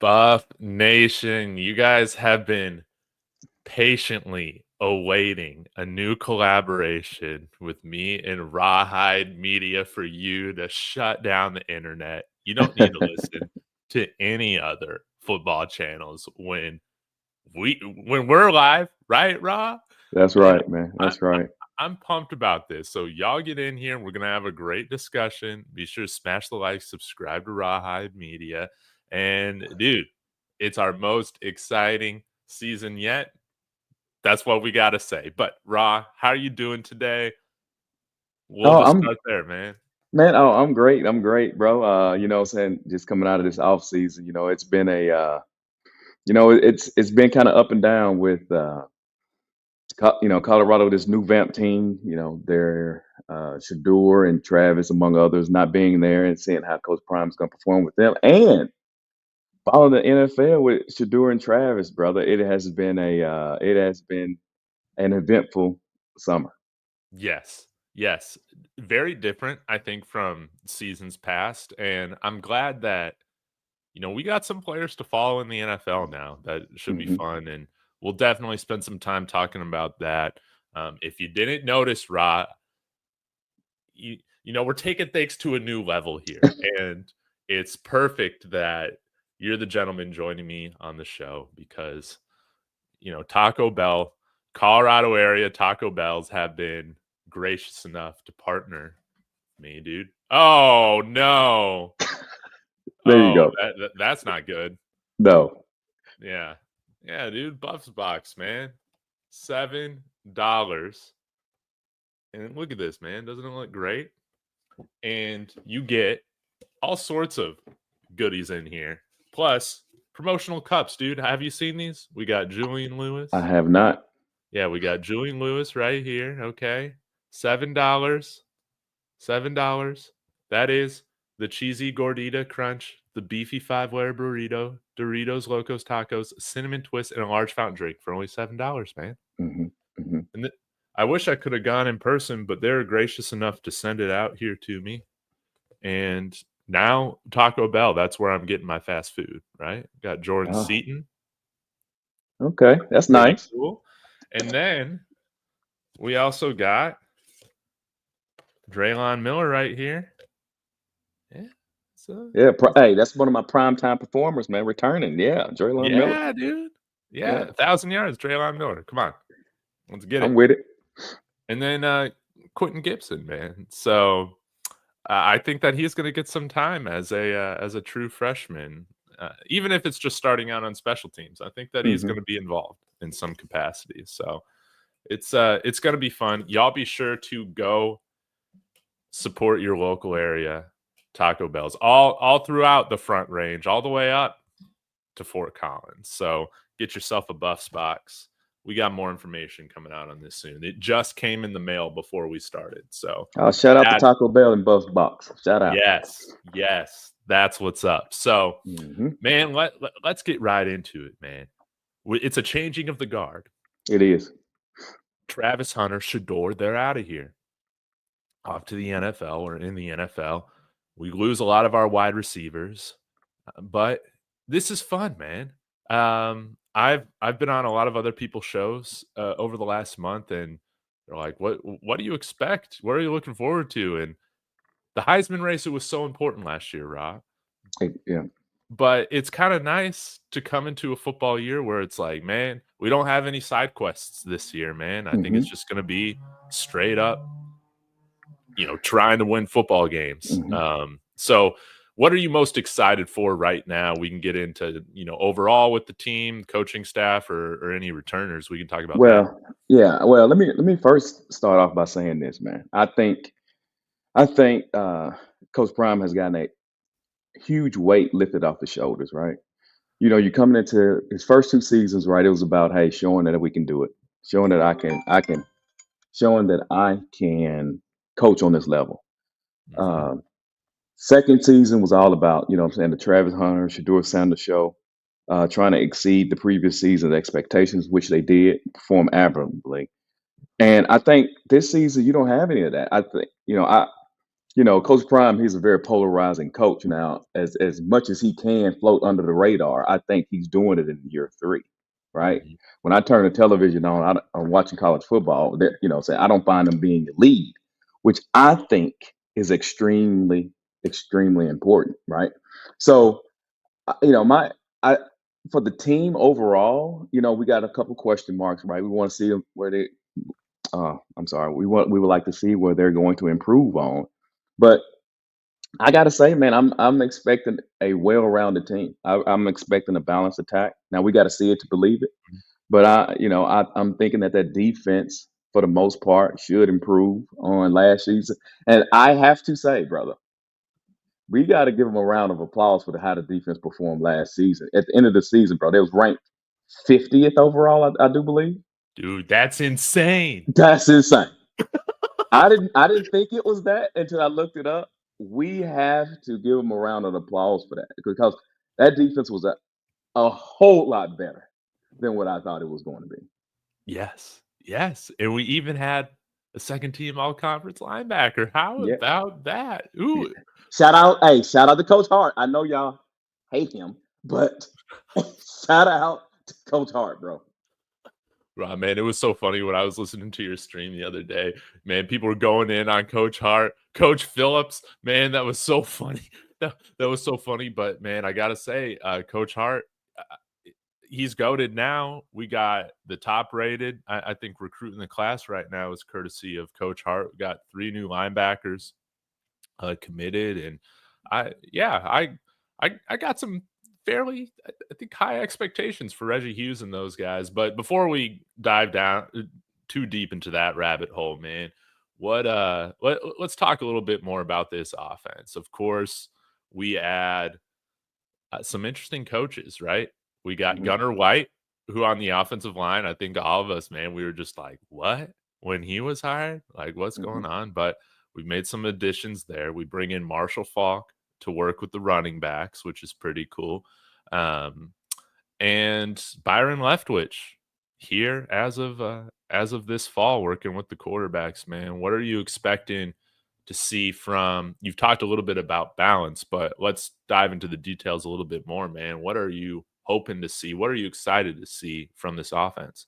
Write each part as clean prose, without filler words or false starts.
Buff Nation, you guys have been patiently awaiting a new collaboration with me and Rawhide Media for you to shut down the internet. You don't need to listen to any other football channels when we're live, right, Raw? That's And right, man. I, That's right. I'm pumped about this. So y'all get in here and we're gonna have a great discussion. Be sure to smash the like, subscribe to Rawhide Media. And dude, it's our most exciting season yet. That's what we gotta say. But Raw, how are you doing today? We'll Oh, just I'm start there, man. man. Oh, I'm great. I'm great, bro. What I'm saying, just coming out of this off season, it's been it's been kind of up and down with Colorado, this new Vamp team. Their Shador and Travis, among others, not being there and seeing how Coach Prime's going to perform with them, and following the NFL with Shador and Travis, brother. It has been an eventful summer. Yes. Yes. Very different, I think, from seasons past. And I'm glad that we got some players to follow in the NFL now. That should be Hmm. fun, and we'll definitely spend some time talking about that. If you didn't notice, Ra, we're taking things to a new level here, and it's perfect that you're the gentleman joining me on the show because Taco Bell, Colorado area Taco Bells have been gracious enough to partner with me, dude. Oh no. There you Oh, go. that's not good. No. Yeah. Yeah, dude. Buffs box, man. $7. And look at this, man. Doesn't it look great? And you get all sorts of goodies in here. Plus, promotional cups, dude. Have you seen these? We got Julian Lewis. I have not. Yeah, we got Julian Lewis right here. Okay. $7. $7. That is the cheesy gordita crunch, the beefy 5-layer burrito, Doritos Locos Tacos, cinnamon twist, and a large fountain drink for only $7, man. Hmm. Hmm. And I wish I could have gone in person, but they're gracious enough to send it out here to me. And now Taco Bell, that's where I'm getting my fast food, right? Got Jordan Oh, Seaton. okay. That's Pretty nice. cool. And then we also got Draylon Miller right here. Yeah. So Yeah. Hey, that's one of my primetime performers, man. Returning. Yeah. Jordan Miller. yeah, dude. Yeah, Yeah. 1,000 yards, Draylon Miller. Come on. Let's get I'm it. with it. And then Quentin Gibson, man. So I think that he's going to get some time as a true freshman, even if it's just starting out on special teams. I think that he's Hmm. going to be involved in some capacity. So it's going to be fun. Y'all be sure to go support your local area Taco Bells all throughout the Front Range, all the way up to Fort Collins. So get yourself a Buffs box. We got more information coming out on this soon. It just came in the mail before we started. So Shout out to that Taco Bell and Buffs Box. Shout out. yes, that's what's up. So, Hmm. man, let's get right into it, man. It's a changing of the guard. It is. Travis Hunter, Shador, they're out of here. Off to the NFL or in the NFL. We lose a lot of our wide receivers, but this is fun, man. I've been on a lot of other people's shows over the last month, and they're like, "What do you expect? What are you looking forward to?" And the Heisman race, it was so important last year, Rob. Yeah. But it's kind of nice to come into a football year where it's like, man, we don't have any side quests this year, man. I think Hmm. it's just going to be straight up, trying to win football games. Hmm. So what are you most excited for right now? We can get into, overall with the team, coaching staff, or any returners. We can talk about that. Well, yeah. Well, let me first start off by saying this, man. I think Coach Prime has gotten a huge weight lifted off the shoulders, right? You're coming into his first two seasons, right? It was about, hey, showing that we can do it, showing that showing that I can coach on this level. Mm-hmm. Um, Second season was all about, what I'm saying, the Travis Hunter, Shador Sanders show, trying to exceed the previous season's expectations, which they did, perform admirably. And I think this season you don't have any of that. I think, Coach Prime, he's a very polarizing coach now. As much as he can float under the radar, I think he's doing it in year 3, right? Mhm. When I turn the television on, I'm watching college football. Say I don't find him being the lead, which I think is extremely, extremely important, right? So, my I for the team overall, we got a couple question marks, right? We want to see where they. I'm sorry. We would like to see where they're going to improve on, but I gotta say, man, I'm expecting a well-rounded team. I'm expecting a balanced attack. Now we got to see it to believe it, but I'm thinking that defense, for the most part, should improve on last season. And I have to say, brother, we got to give them a round of applause for how the defense performed last season. At the end of the season, bro, they was ranked 50th overall, I do believe. Dude, that's insane. That's insane. I didn't think it was that until I looked it up. We have to give them a round of applause for that because that defense was a whole lot better than what I thought it was going to be. Yes. Yes. And we even had a second team all conference linebacker. How Yeah. about that? Ooh. Shout out to Coach Hart. I know y'all hate him, but shout out to Coach Hart, bro. Right, man, it was so funny when I was listening to your stream the other day. Man, people were going in on Coach Hart, Coach Phillips. Man, that was so funny. That was so funny. But man, I gotta say, Coach Hart, he's goated now. We got the top rated. I think recruiting the class right now is courtesy of Coach Hart. We got 3 new linebackers committed, and I got some fairly, I think, high expectations for Reggie Hughes and those guys. But before we dive down too deep into that rabbit hole, man, let's talk a little bit more about this offense. Of course, we add some interesting coaches, right? We got Mhm. Gunnar White, who on the offensive line, I think all of us, man, we were just like, what? When he was hired? Like, what's going Mhm. on? But we've made some additions there. We bring in Marshall Faulk to work with the running backs, which is pretty cool. Um, and Byron Leftwich here as of this fall, working with the quarterbacks. Man, what are you expecting to see from? You've talked a little bit about balance, but let's dive into the details a little bit more, man. What are you hoping to see? What are you excited to see from this offense?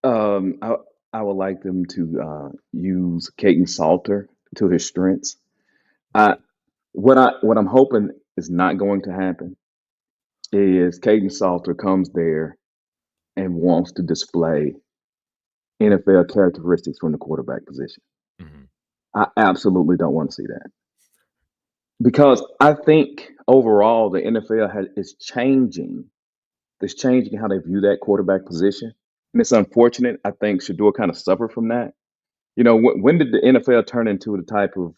Um, I I would like them to use Kaidon Salter to his strengths. I what I'm hoping is not going to happen is Kaidon Salter comes there and wants to display NFL characteristics from the quarterback position. Mhm. I absolutely don't want to see that because I think overall the NFL is changing. It's changing how they view that quarterback position, and it's unfortunate. I think Shador kind of suffered from that. When did the NFL turn into the type of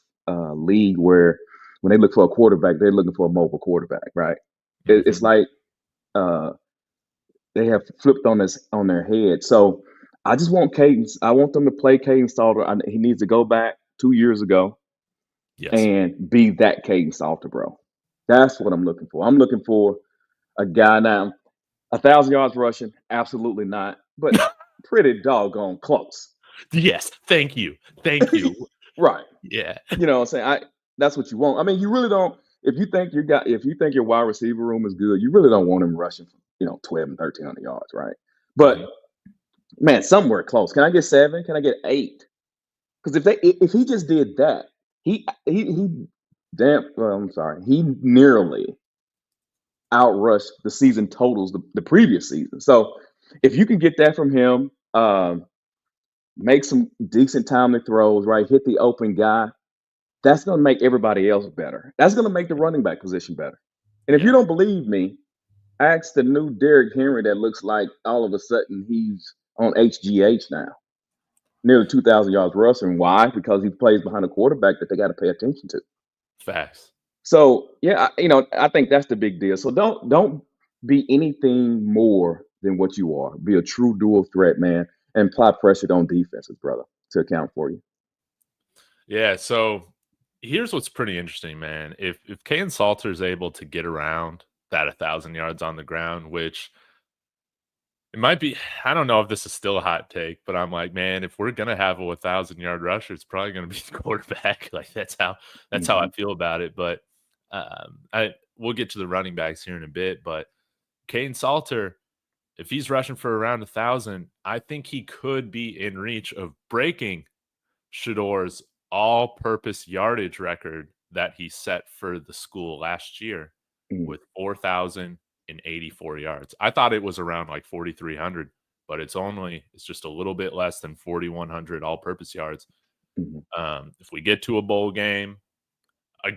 league where when they look for a quarterback, they're looking for a mobile quarterback, right? It's Mhm. like uh, they have flipped on their head. So I just want Cadence. I want them to play Cadence Salter. He needs to go back 2 years ago Yes. and be that Cadence Salter, bro. That's what I'm looking for. I'm looking for a guy now. 1,000 yards rushing, absolutely not, but pretty doggone close. Yes. Thank you. Thank you. Right. Yeah. You know what I'm saying? That's what you want. I mean, you really don't if you think your wide receiver room is good, you really don't want him rushing, 12 and 1,300 yards, right? But Mhm. man, somewhere close. Can I get 7? Can I get 8? Because if he just did that, he damn well, I'm sorry, he nearly outrushed the season totals the previous season. So if you can get that from him, make some decent timely throws, right? Hit the open guy. That's going to make everybody else better. That's going to make the running back position better. And if you Yeah. don't believe me, ask the new Derrick Henry that looks like all of a sudden he's on HGH now, nearly 2,000 yards rushing. Why? Because he plays behind a quarterback that they got to pay attention to. Facts. So yeah, I think that's the big deal. So don't be anything more than what you are. Be a true dual threat, man, and apply pressure on defenses, brother, to account for you. Yeah. So here's what's pretty interesting, man. If Kane Salter is able to get around that 1,000 yards on the ground, which It might be. I don't know if this is still a hot take, but I'm like, man, if we're gonna have a 1,000-yard rusher, it's probably gonna be the quarterback. Like that's how I Mhm. feel about it. But I we'll get to the running backs here in a bit. But Kaidon Salter, if he's rushing for around 1,000, I think he could be in reach of breaking Shador's all-purpose yardage record that he set for the school last year Mm, with 4,084 yards. I thought it was around like 4,300, but it's just a little bit less than 4,100 all-purpose yards. mhm. If we get to a bowl game,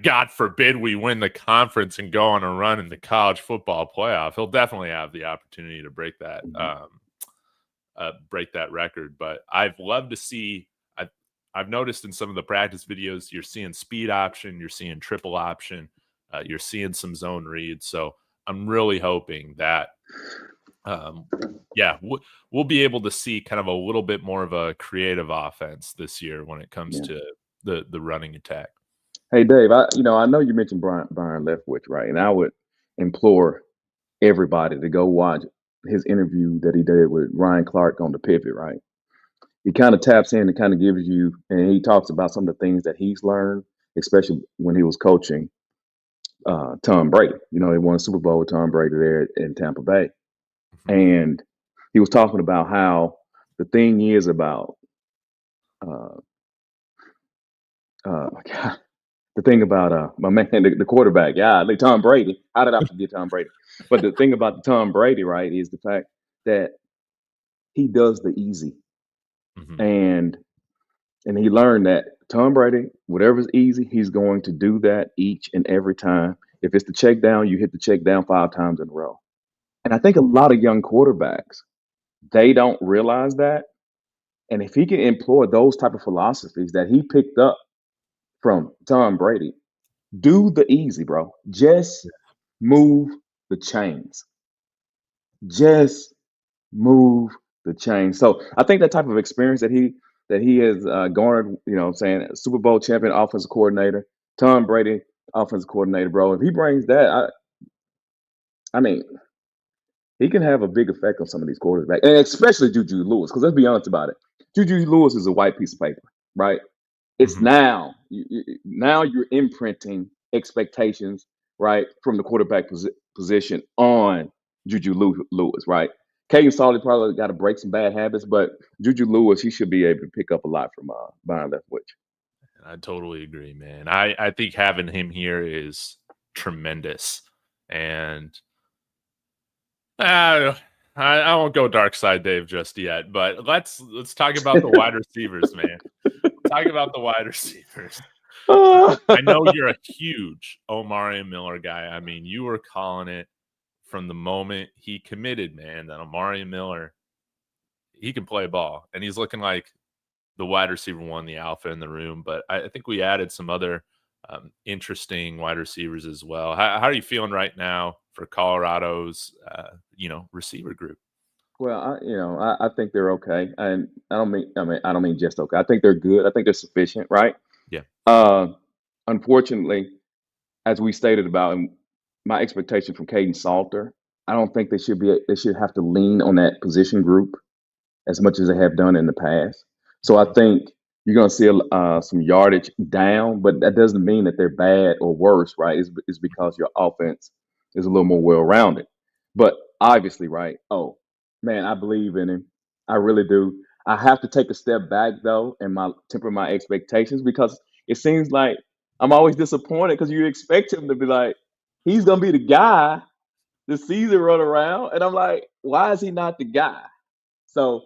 God forbid we win the conference and go on a run in the college football playoff, he'll definitely have the opportunity to Mhm. break that record. But I've loved to see. I've noticed in some of the practice videos, you're seeing speed option, you're seeing triple option, you're seeing some zone reads. So I'm really hoping that, um, yeah, we'll be able to see kind of a little bit more of a creative offense this year when it comes Yeah. to the running attack. Hey, Dave, I know you mentioned Byron Leftwich, right? And I would implore everybody to go watch his interview that he did with Ryan Clark on the Pivot, right? He kind of taps in and kind of gives you, and he talks about some of the things that he's learned, especially when he was coaching Tom Brady. They won a Super Bowl with Tom Brady there in Tampa Bay. Mhm. And he was talking about how the thing is about, uh, God, the thing about my man, the quarterback, yeah, like Tom Brady. How did I forget Tom Brady? But the thing about the Tom Brady, right, is the fact that he does the easy, Mhm. and he learned that Tom Brady, whatever's easy, he's going to do that each and every time. If it's the check down, you hit the check down 5 times in a row. And I think a lot of young quarterbacks, they don't realize that. And if he can employ those type of philosophies that he picked up from Tom Brady, do the easy, bro. Just move the chains. Just move the chains. So I think that type of experience that he has garnered, saying Super Bowl champion offensive coordinator, Tom Brady offensive coordinator, bro. If he brings that, I mean, he can have a big effect on some of these quarterbacks, and especially Juju Lewis. Because let's be honest about it, Juju Lewis is a white piece of paper, right? It's Mhm. now now you're imprinting expectations, right, from the quarterback position on Juju Lewis, right? Kaidon Salter probably got to break some bad habits, but Juju Lewis, he should be able to pick up a lot from Byron Leftwich. I totally agree, man. I think having him here is tremendous. And uh, I won't go dark side Dave just yet, but let's talk about the wide receivers, man. Talk about the wide receivers. I know you're a huge Omarion Miller guy. I mean, you were calling it from the moment he committed, man, that Omarion Miller, he can play ball. And he's looking like the wide receiver one, the alpha in the room. But I think we added some other interesting wide receivers as well. How are you feeling right now for Colorado's, receiver group? Well, I think they're okay, and I don't mean just okay. I think they're good. I think they're sufficient, right? Yeah. Uh, Unfortunately, as we stated about my expectation from Caden Salter, I don't think they should have to lean on that position group as much as they have done in the past. So I Mhm. think you're going to see some yardage down, but that doesn't mean that they're bad or worse, right? It's because your offense is a little more well rounded. But obviously, right? Oh man, I believe in him. I really do. I have to take a step back though and temper my expectations because it seems like I'm always disappointed because you expect him to be like he's going to be the guy the season run around, and I'm like, why is he not the guy? So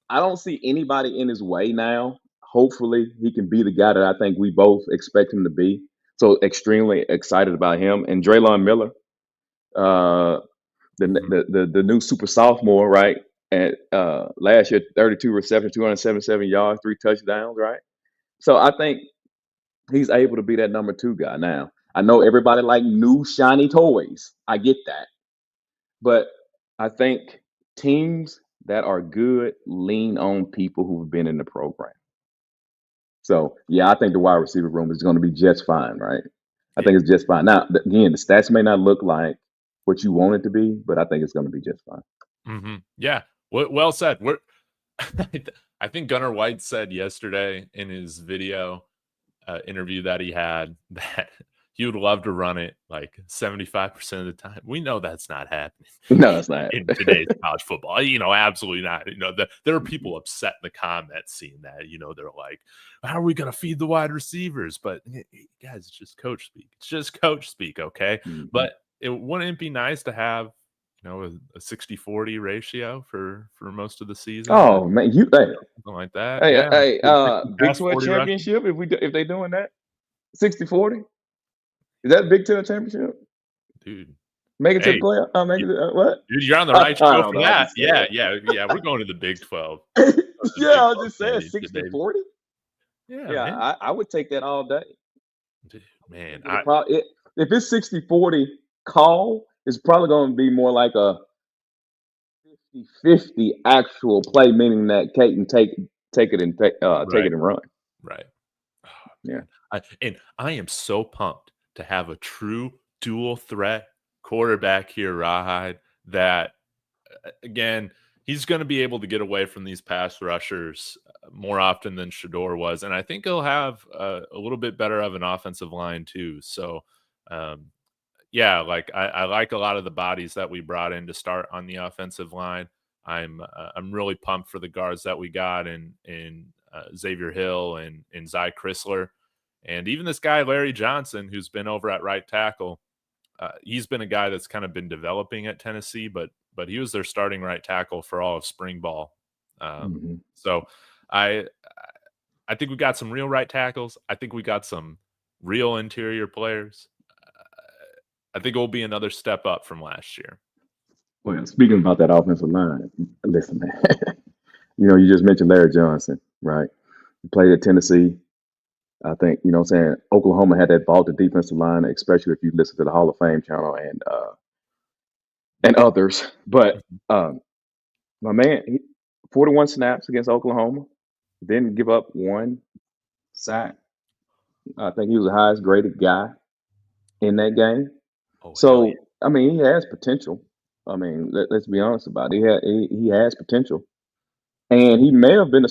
I don't see anybody in his way now. Hopefully, he can be the guy that I think we both expect him to be. So extremely excited about him and Draylon Miller, uh, Mhm. the new super sophomore, right? At last year, 32 receptions, 277 yards, 3 touchdowns, right? So I think he's able to be that number 2 guy now. I know everybody like new shiny toys. I get that. But I think teams that are good lean on people who've been in the program. So yeah, I think the wide receiver room is going to be just fine, right? I Yeah. think it's just fine. Now, again, the stats may not look like what you want it to be, but I think it's going to be just fine. Yeah. Well said. I think Gunnar White said yesterday in his video interview that he had that he would love to run it like 75% of the time. We know that's not happening No, it's not. in today's college football. Absolutely not. There are people upset in the comments seeing that. They're like, "How are we going to feed the wide receivers?" But guys, it's just coach speak. It's just coach speak, okay? Mhm. But wouldn't it be nice to have a 60-40 ratio for most of the season, Oh man, something like that? hey, Yeah, hey, 60 Big pass, 12 40 rushing. championship. If they doing that, 60-40, is that Big 12 championship? Dude. Make it to the Hey, playoff? Make y it what? dude, you're on the I right show don't for know. I that. just Yeah, said. yeah, yeah, we're going to the Big 12. The Yeah, Big I was 12 just saying championship, sixty baby. forty. Yeah, Yeah, man. I would take that all day. Dude, man, Think if it's 60-40 call, it's probably going to be more like a 50-50 actual play, meaning that Caton take right, it and run. right. Oh, Yeah. man. I am so pumped to have a true dual threat quarterback here, Rawhide, that again, he's going to be able to get away from these pass rushers more often than Shador was, and I think he'll have a little bit better of an offensive line too. So, um, yeah, like I like a lot of the bodies that we brought in to start on the offensive line. I'm really pumped for the guards that we got in Xavier Hill and Zy Chrysler, and even this guy Larry Johnson, who's been over at right tackle. He's been a guy that's kind of been developing at Tennessee, but he was their starting right tackle for all of spring ball. Hmm. So I I think we got some real right tackles. I think we got some real interior players. I think it will be another step up from last year. Well, speaking about that offensive line, listen, man. You just mentioned Larry Johnson, right? He played at Tennessee. I think, what I'm saying, Oklahoma had that vaulted defensive line, especially if you listen to the Hall of Fame channel and others. But Mhm. my man, 41 snaps against Oklahoma, didn't give up one sack. I think he was the highest graded guy in that game. Oh hell yeah! So, I mean, he has potential. I mean, let's be honest about it. He has potential. And he may have been a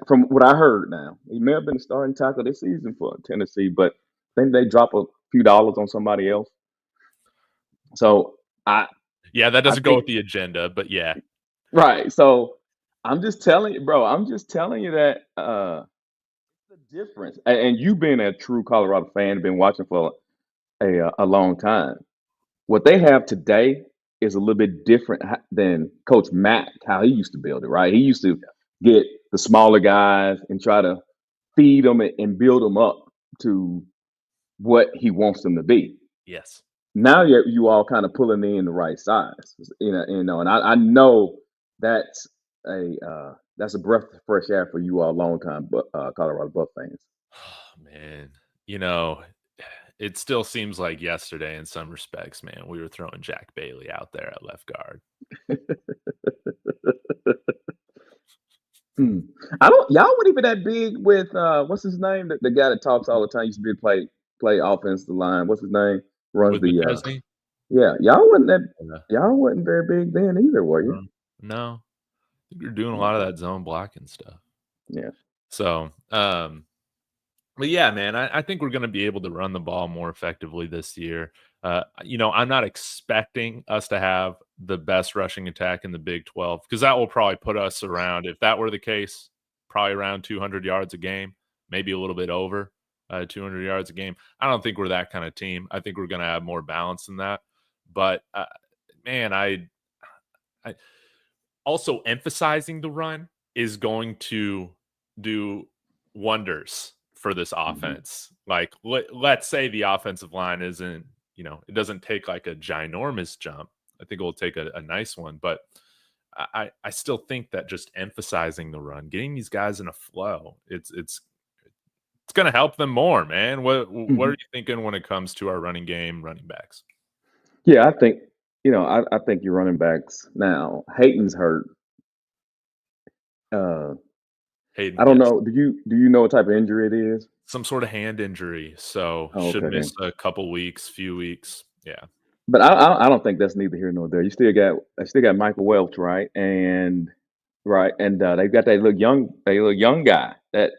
from what I heard now, he may have been a starting tackle this season for Tennessee, but I think they drop a few dollars on somebody else. So I Yeah, that I doesn't go think with the agenda, but yeah. right. So I'm just telling you, bro. I'm just telling you that the difference. And you being a true Colorado fan, been watching for a long time. What they have today is a little bit different than Coach Mack, how he used to build it. Right, he used to get the smaller guys and try to feed them and build them up to what he wants them to be. Yes. Now you all kind of pulling in the right size, and I know that's a breath of fresh air for you all long time, but Colorado Buff fans. Oh, man, you know, it still seems like yesterday in some respects, man. We were throwing Jack Bailey out there at left guard. Hmm. I don't. Y'all weren't even that big with what's his name? The guy that talks all the time used to be play offensive line. What's his name? Runs With the McChesney? yeah. Y'all wasn't that. Yeah. Y'all wasn't very big then either, were you? No. I think you're doing a lot of Okay. that zone blocking stuff. Yeah. So, but yeah, man, I think we're going to be able to run the ball more effectively this year. I'm not expecting us to have the best rushing attack in the Big 12 because that will probably put us around, if that were the case, probably around 200 yards a game, maybe a little bit over 200 yards a game. I don't think we're that kind of team. I think we're going to have more balance than that. But man, I also emphasizing the run is going to do wonders for this Hmm. offense. Like let's say the offensive line isn't, it doesn't take like a ginormous jump. I think it will take a nice one, but I still think that just emphasizing the run, getting these guys in a flow, it's going to help them more, man. What are Hmm. you thinking when it comes to our running game, running backs? Yeah, I think I think your running backs now. Hayton's hurt. Uh, Hayden, I don't yes, know. Do you know what type of injury it is? some sort of hand injury, so Oh, should okay miss then. a couple weeks, few weeks. Yeah. But I don't think that's neither here nor there. I still got Michael Welch, right? And they've got that little young guy. That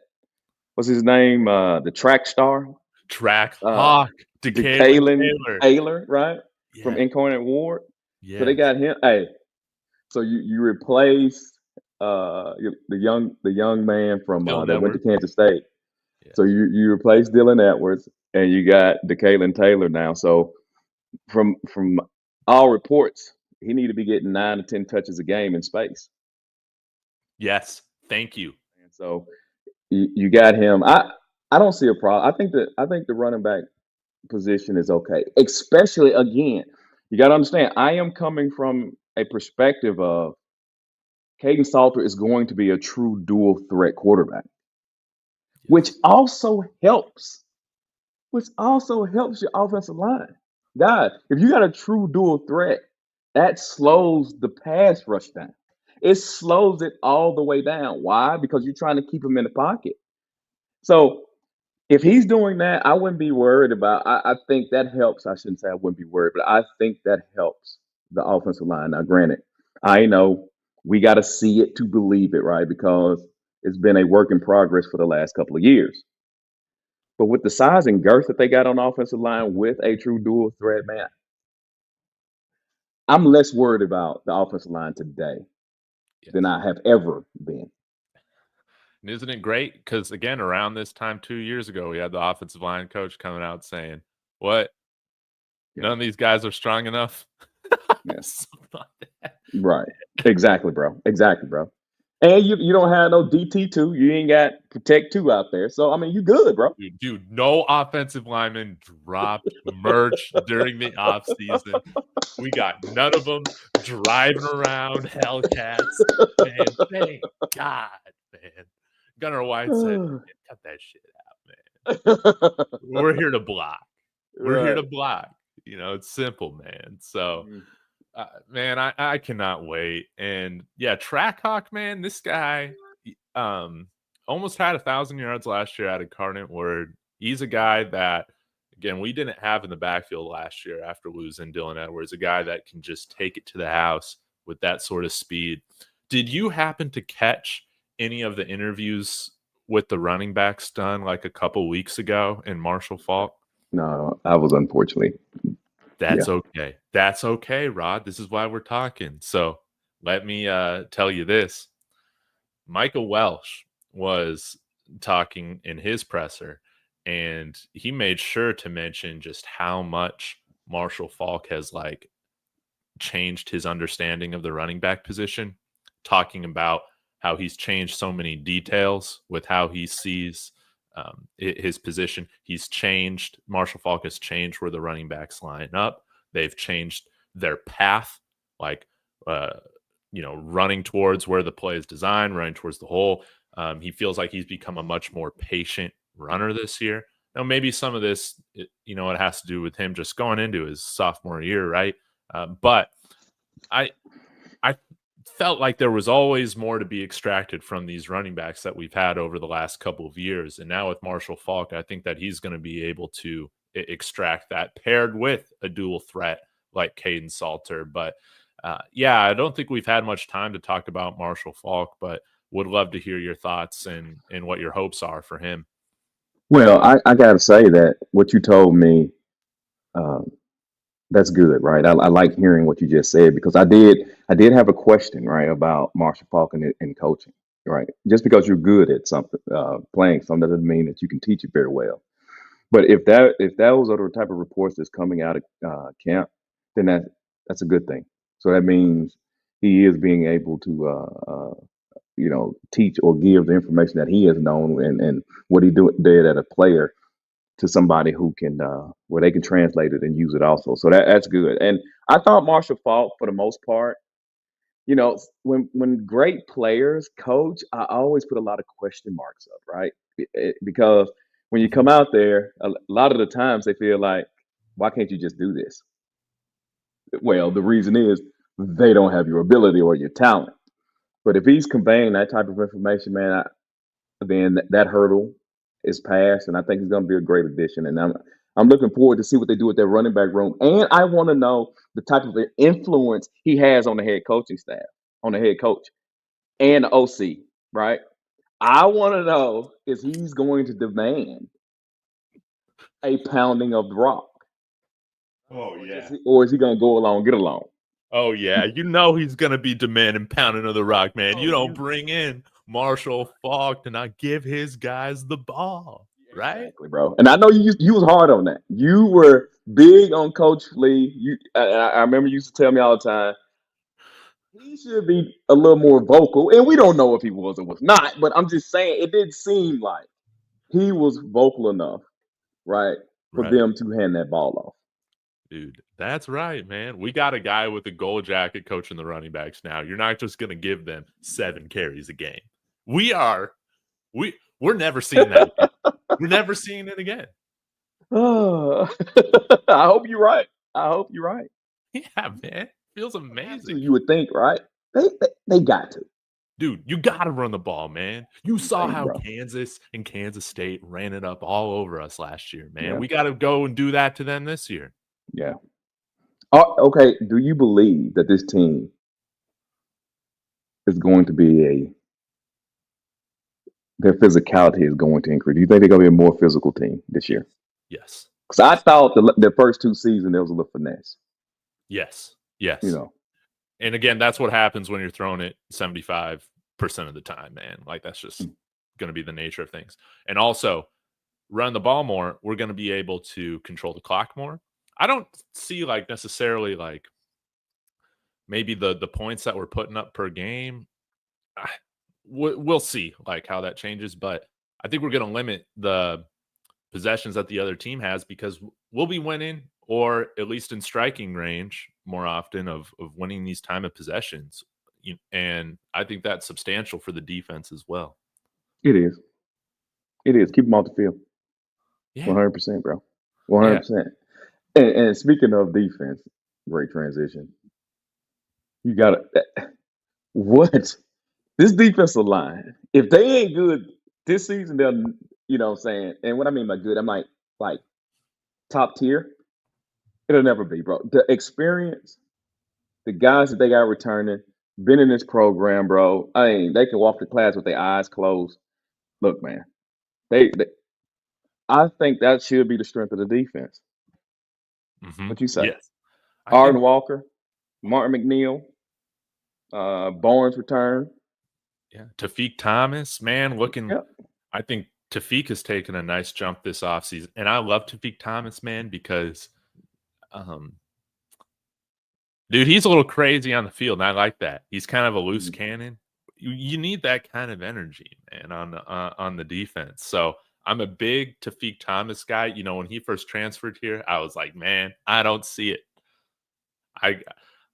what's his name? The track star, Track uh, Hawk, DeKalen DeKalen Taylor. Taylor, right? From Yeah. Incarnate Ward. So they Yes. got him. Hey, so you replace the young man from Dylan that went to Edwards. Kansas State. So Yes. you replace Dylan Edwards and you got DeKalen Taylor now. So from all reports, he need to be getting 9 to 10 touches a game in space. Yes. Thank you. And so you got him. I don't see a problem. I think the running back position is okay, especially again. You got to understand. I am coming from a perspective of Kaidon Salter is going to be a true dual threat quarterback, which Yes. also helps. Which also helps your offensive line. God, if you got a true dual threat, that slows the pass rush down. It slows it all the way down. Why? Because you're trying to keep him in the pocket. So if he's doing that, I wouldn't be worried about. I think that helps. I shouldn't say I wouldn't be worried, but I think that helps the offensive line. Now, granted, I know we got to see it to believe it, right? Because it's been a work in progress for the last couple of years. But with the size and girth that they got on the offensive line with a true dual threat, man, I'm less worried about the offensive line today Yes. than I have ever been. And isn't it great? Because again, around this time 2 years ago, we had the offensive line coach coming out saying, "What? Yeah, None of these guys are strong enough." yeah, Something like that. right. Exactly, bro. Exactly, bro. And you don't have no DT2. You ain't got Protect 2 out there. So, I mean, you good, bro. Dude, no offensive lineman dropped merch during the off season. We got none of them driving around Hellcats. Man, thank God, man. Gunnar White said, "Cut that shit out, man. We're here to block. We're here to Right. block." It's simple, man. So, Mhm. man, I cannot wait. And yeah, Trackhawk, man, this guy, almost had 1,000 yards last year out of Carnot Word. He's a guy that, again, we didn't have in the backfield last year after losing Dylan Edwards, a guy that can just take it to the house with that sort of speed. Did you happen to catch any of the interviews with the running backs done like a couple weeks ago in Marshall Faulk? No, I was unfortunately. Yeah. That's okay. That's okay, Rod. This is why we're talking. So let me tell you this. Michael Welsh was talking in his presser, and he made sure to mention just how much Marshall Faulk has changed his understanding of the running back position, talking about how he's changed so many details with how he sees his position. He's changed, Marshall Faulk has changed where the running backs line up. They've changed their path, like, uh, running towards where the play is designed, running towards the hole. He feels like he's become a much more patient runner this year. Now, maybe some of this, it has to do with him just going into his sophomore year, right? But I I felt like there was always more to be extracted from these running backs that we've had over the last couple of years. And now with Marshall Faulk, I think that he's going to be able to extract that paired with a dual threat like Kaidon Salter. But yeah, I don't think we've had much time to talk about Marshall Faulk, but would love to hear your thoughts and what your hopes are for him. Well, I got to say that what you told me, um, that's good, right? I like hearing what you just said because I did have a question, right, about Marshall Faulk and coaching, right? Just because you're good at something, playing something doesn't mean that you can teach it very well. But if those are the type of reports that's coming out of camp, then that's a good thing. So that means he is being able to teach or give the information that he has known and what did at a player to somebody who can where they can translate it and use it also. So that's good. And I thought Marshall Faulk for the most part, when great players coach, I always put a lot of question marks up, right? Because when you come out there, a lot of the times they feel like, why can't you just do this? Well, the reason is they don't have your ability or your talent. But if he's conveying that type of information, man, then that hurdle is passed, and I think he's going to be a great addition. And I'm looking forward to see what they do with their running back room. And I want to know the type of influence he has on the head coaching staff, on the head coach and the OC, right? I want to know if he's going to demand a pounding of the rock, Oh yeah. or is he going to go along, get along? Oh yeah. You know he's gonna be demanding pounding of the rock, man. You Oh, don't bring in Marshall Faulk to not give his guys the ball, right? exactly, bro. And I know you was hard on that. You were big on Coach Lee. I remember you used to tell me all the time he should be a little more vocal, and we don't know if he was or was not. But I'm just saying it did seem like he was vocal enough, right, for Right. them to hand that ball off. Dude, that's right, man. We got a guy with a gold jacket coaching the running backs now. You're not just going to give them 7 carries a game. We're never seeing that again. We're never seeing it again. I hope you're right. I hope you're right. Yeah, man. Feels amazing. You would think, right? They got to. Dude, you got to run the ball, man. You saw how Bro. Kansas and Kansas State ran it up all over us last year, man. Yeah. We got to go and do that to them this year. Yeah. Okay. Do you believe that this team is going to be their physicality is going to increase? Do you think they're going to be a more physical team this year? Yes. Because I thought the first 2 seasons there was a little finesse. Yes. Yes. You know. And again, that's what happens when you're throwing it 75% of the time, man. Like that's just going to be the nature of things. And also, run the ball more, we're going to be able to control the clock more. I don't see like necessarily like maybe the points that we're putting up per game. We'll see like how that changes, but I think we're going to limit the possessions that the other team has because we'll be winning or at least in striking range more often of winning these time of possessions. And I think that's substantial for the defense as well. It is. It is. Keep them off the field. Yeah. 100%, bro. 100%. Yeah. And speaking of defense, great transition. You got to what? This defensive line, if they ain't good this season, they'll, you know what I'm saying? And what I mean by good, I'm like top tier. It'll never be, bro. The experience, the guys that they got returning, been in this program, bro. I mean, they can walk the class with their eyes closed. Look, man, they I think that should be the strength of the defense. Mm-hmm. What you say? Yes. Arden Walker, Martin McNeil, Barnes return. Yeah. Tafik Thomas, man, looking. Yep. I think Tafik has taken a nice jump this offseason. And I love Tafik Thomas, man, because dude, he's a little crazy on the field, and I like that. He's kind of a loose cannon. You need that kind of energy, man, on the defense. So I'm a big Tafik Thomas guy. You know, when he first transferred here, I was like, man, I don't see it.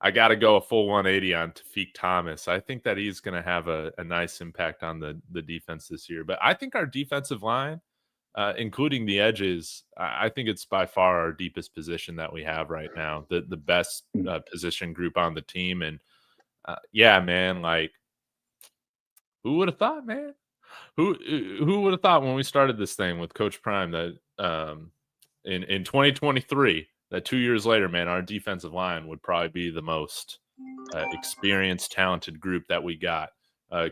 I got to go a full 180 on Tafik Thomas. I think that he's going to have a nice impact on the defense this year. But I think our defensive line, including the edges, I think it's by far our deepest position that we have right now, the best position group on the team. And yeah, man, like who would have thought, man? Who would have thought when we started this thing with Coach Prime that in 2023, that 2 years later, man, our defensive line would probably be the most experienced, talented group that we got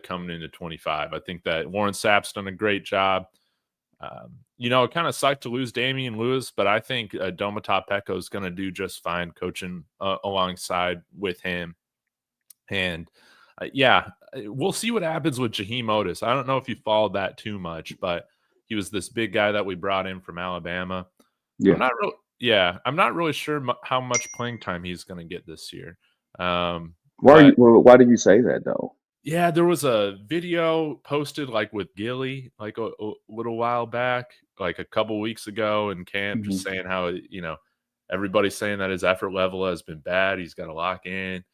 coming into 25. I think that Warren Sapp's done a great job. You know, it kind of sucked to lose Julian Lewis, but I think Domata Peko is going to do just fine coaching alongside with him. And yeah, we'll see what happens with Jaheim Otis. I don't know if you followed that too much, but he was this big guy that we brought in from Alabama. Yeah. I'm not really sure how much playing time he's going to get this year. Why did you say that though? Yeah, there was a video posted like with Gilly like a little while back, like a couple weeks ago in camp, just saying how, you know, everybody's saying that his effort level has been bad. He's got to lock in.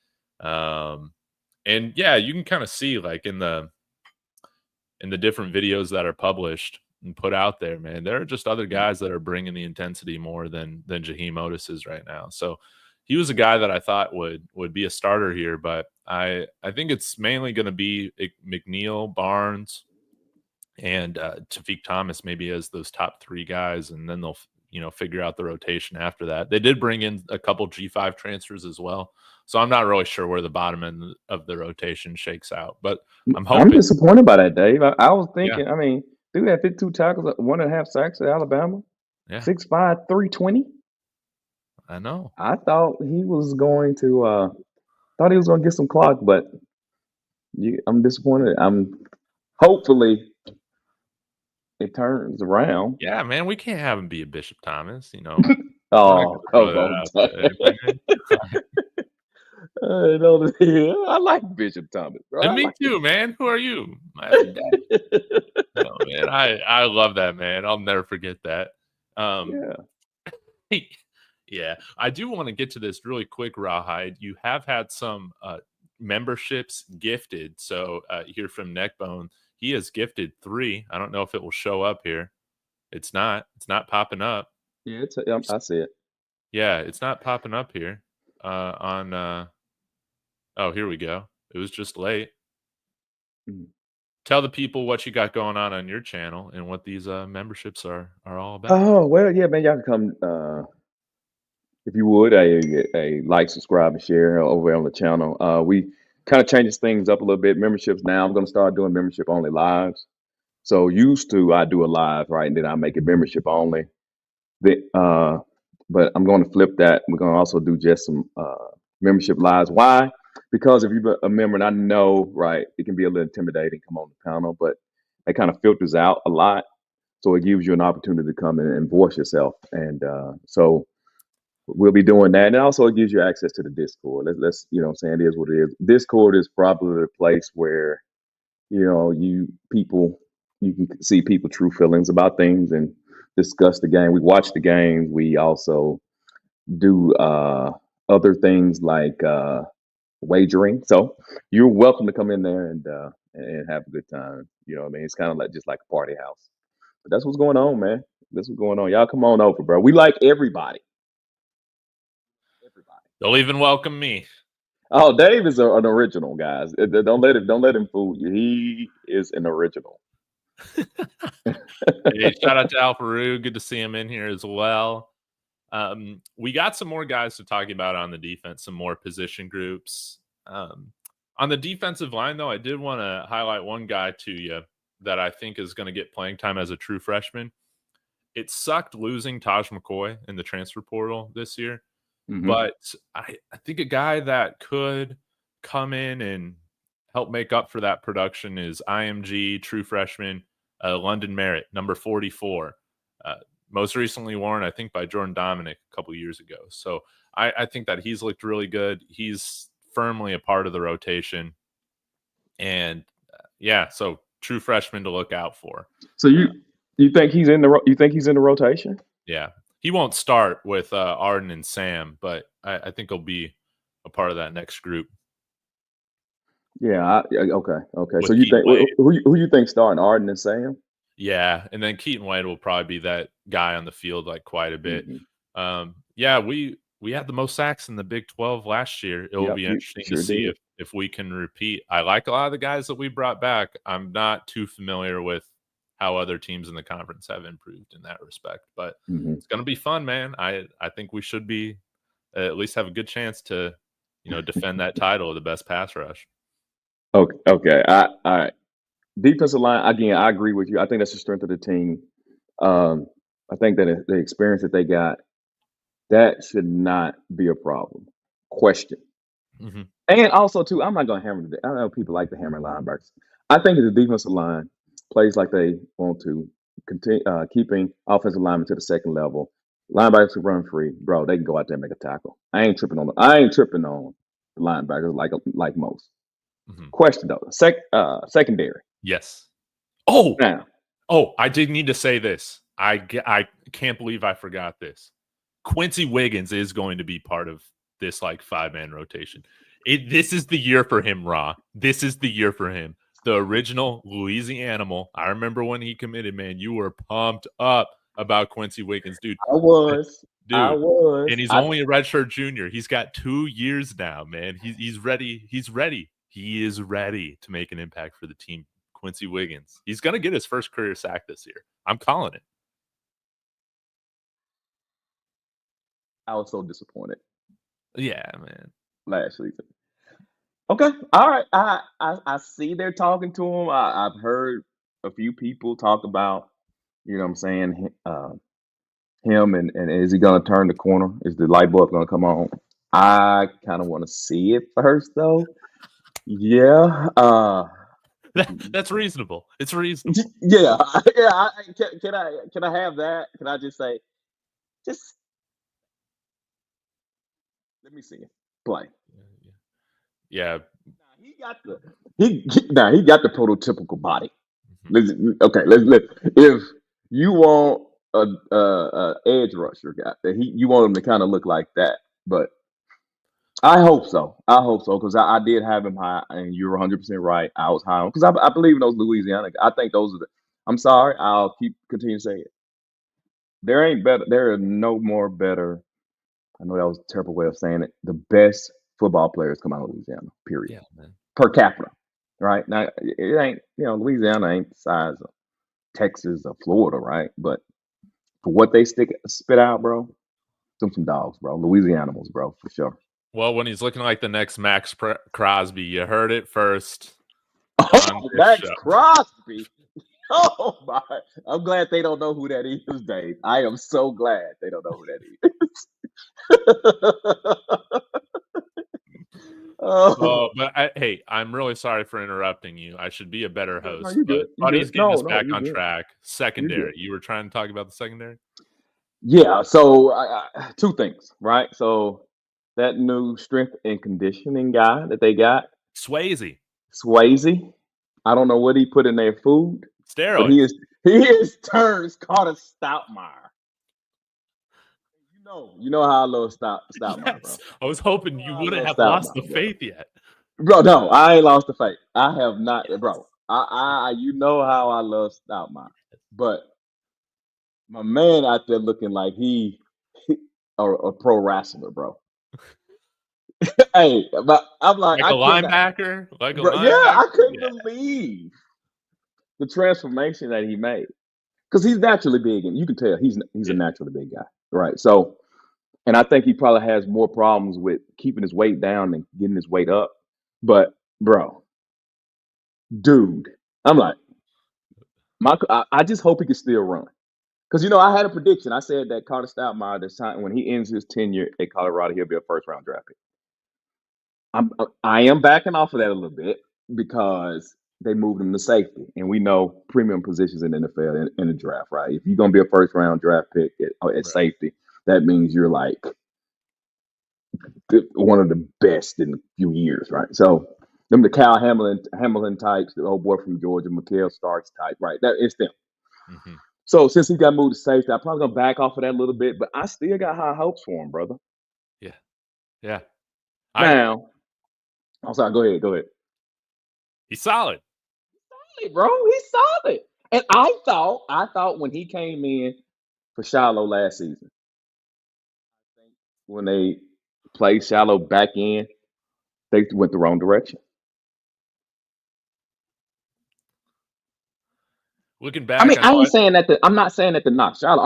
And yeah, you can kind of see like in the different videos that are published and put out there, man, there are just other guys that are bringing the intensity more than Jaheim Otis is right now. So he was a guy that I thought would be a starter here, but I think it's mainly going to be McNeil, Barnes, and Tafik Thomas maybe as those top 3 guys, and then they'll figure out the rotation after that. They did bring in a couple G5 transfers as well. So I'm not really sure where the bottom end of the rotation shakes out, but I'm I'm hoping. disappointed by that, Dave. I was Yeah, thinking, I mean, dude had 52 tackles, 1.5 sacks at Alabama, yeah, 6'5", 320. I know. I thought he was going to get some clock, but I'm disappointed. Hopefully it turns around. Yeah, man, we can't have him be a Bishop Thomas, We're not Oh, gonna throw come that on, out Dave. there, man. I like Bishop Thomas, bro. And I me like too, man. Who are you? My happy daddy. it. No, man, I love that, man. I'll never forget that. Um, Yeah. yeah, I do want to get to this really quick, Rawhide. You have had some memberships gifted. So here from Neckbone, he has gifted 3. I don't know if it will show up here. It's not. It's not popping up. Yeah, I see it. Yeah, it's not popping up here. On oh, here we go. It was just late. Mm. Tell the people what you got going on your channel and what these memberships are all about. Oh, well, yeah, man, y'all can come if you would, a like, subscribe, and share over on the channel. We kind of changes things up a little bit. Memberships now, I'm going to start doing membership only lives. So used to I do a live, right, and then I make it membership only. But I'm going to flip that. We're going to also do just some membership lives. Why? Because if you're a member, and I know, right, it can be a little intimidating, come on the panel, but it kind of filters out a lot. So it gives you an opportunity to come in and voice yourself. And so we'll be doing that. And also it gives you access to the Discord. Let's what I'm saying, it is what it is. Discord is probably the place where, you can see people true feelings about things and discuss the game. We watch the games. We also do other things like wagering. So you're welcome to come in there and have a good time. You know what I mean? It's kind of like just like a party house. But that's what's going on, man. That's what's going on. Y'all come on over, bro. We like everybody. Everybody. They'll even welcome me. Oh, Dave is an original, guys. Don't let him fool you. He is an original. Hey, shout out to Alfaru. Good to see him in here as well. We got some more guys to talk about on the defense, some more position groups. On the defensive line, though, I did want to highlight one guy to you that I think is going to get playing time as a true freshman. It sucked losing Taj McCoy in the transfer portal this year, but I think a guy that could come in and help make up for that production is IMG true freshman London Merritt, number 44. Most recently worn, I think, by Jordan Dominic a couple years ago. So I think that he's looked really good. He's firmly a part of the rotation. And yeah, so true freshman to look out for. So you think he's in the rotation? Yeah. He won't start with Arden and Sam, but I think he'll be a part of that next group. Yeah. Okay. So With you Keaton think Wade. who you think starting, Arden and Sam? Yeah, and then Keaton Wade will probably be that guy on the field like quite a bit. Mhm. Yeah, we had the most sacks in the Big 12 last year. It will Yep, be you interesting sure to see did. if we can repeat. I like a lot of the guys that we brought back. I'm not too familiar with how other teams in the conference have improved in that respect, but Mhm. it's going to be fun, man. I think we should be at least have a good chance to, defend that title of the best pass rush. Okay. All right. Defensive line, again, I agree with you. I think that's the strength of the team. I think that the experience that they got, that should not be a problem. Question. Mm-hmm. And also, too, I'm not going to hammer I know people like to hammer linebackers. I think if the defensive line plays like they want to, continue keeping offensive linemen to the second level, linebackers can run free, bro. They can go out there and make a tackle. I ain't tripping on the linebackers like most. Mm-hmm. Question though, secondary. Yes. Oh, Now, I did need to say this. I can't believe I forgot this. Quincy Wiggins is going to be part of this like 5-man rotation. This is the year for him, Ra. This is the year for him. The original Louisiana animal. I remember when he committed, man. You were pumped up about Quincy Wiggins, dude. I was. And he's only a redshirt junior. He's got 2 years now, man. He's ready. He's ready. He is ready to make an impact for the team. Quincy Wiggins. He's going to get his first career sack this year. I'm calling it. I was so disappointed Yeah, man. last season. Okay, all right. I see they're talking to him. I've heard a few people talk about, you know what I'm saying, him and is he gonna turn the corner? Is the light bulb gonna come on? I kind of want to see it first, though. Yeah. That's reasonable. It's reasonable. Yeah. Yeah. Can I have that? Can I just say, just let me see him play? Yeah. Nah, he got the prototypical body. Mhm. If you want a edge rusher guy, you want him to kind of look like that. But I hope so. I hope so because I did have him high, and you're 100% right. I was high on because I believe in those Louisiana. I think those are the. I'm sorry. I'll continue saying it. There ain't better. There are no more better. I know that was a terrible way of saying it. The best football players come out of Louisiana. Period. Yeah, man. Per capita. Right now, it ain't. Louisiana ain't the size of Texas or Florida, right? But for what they spit out, bro, some dogs, bro. Louisiana animals, bro, for sure. Well, when he's looking like the next Max Crosby, you heard it first on Oh, this Max show. Crosby. Oh my! I'm glad they don't know who that is, Dave. I am so glad they don't know who that is. Oh, But hey, I'm really sorry for interrupting you. I should be a better no, host, you but good. You Buddy's good. getting No, us no, back you on good. track. You Secondary. good. You were trying to talk about the secondary? Yeah. So two things, right? So that new strength and conditioning guy that they got, Swayze. Swayze. I don't know what he put in their food, but Steroids. he is turns Carter Stoutmeyer. You know how I love Stoutmeyer, Yes. bro. I was You hoping know you how I wouldn't love have lost the Stoutmeyer, bro. faith yet. Bro, no, I ain't lost the faith. I have not, Yes. bro. You know how I love Stoutmeyer, but my man out there looking like he a pro wrestler, bro. Hey, but I'm like, Like a I could not, linebacker? Like a bro. Yeah, I linebacker? couldn't Yeah. believe the transformation that he made because he's naturally big, and you can tell he's a Yeah. naturally big guy, right? So, and I think he probably has more problems with keeping his weight down than getting his weight up. But, bro, dude, I'm like, I just hope he can still run. Because I had a prediction. I said that Carter Stoutmeyer, this time when he ends his tenure at Colorado, he'll be a first round draft pick. I am backing off of that a little bit because they moved him to safety, and we know premium positions in the NFL in the draft, right? If you're gonna be a first round draft pick at Right. safety, that means you're like one of the best in a few years, right? So them the Cal Hamilton types, the old boy from Georgia, Mikael Starks type, right? That it's them. Mm-hmm. So since he got moved to safety, I'm probably gonna back off of that a little bit, but I still got high hopes for him, brother. Yeah. Yeah. I Now, I'm sorry. Go ahead. He's solid. Solid, bro. He's solid. And I thought when he came in for Shiloh last season, when they played Shiloh back in, they went the wrong direction. Looking I back mean, on I ain't what saying that. I'm not saying that to knock Shiloh.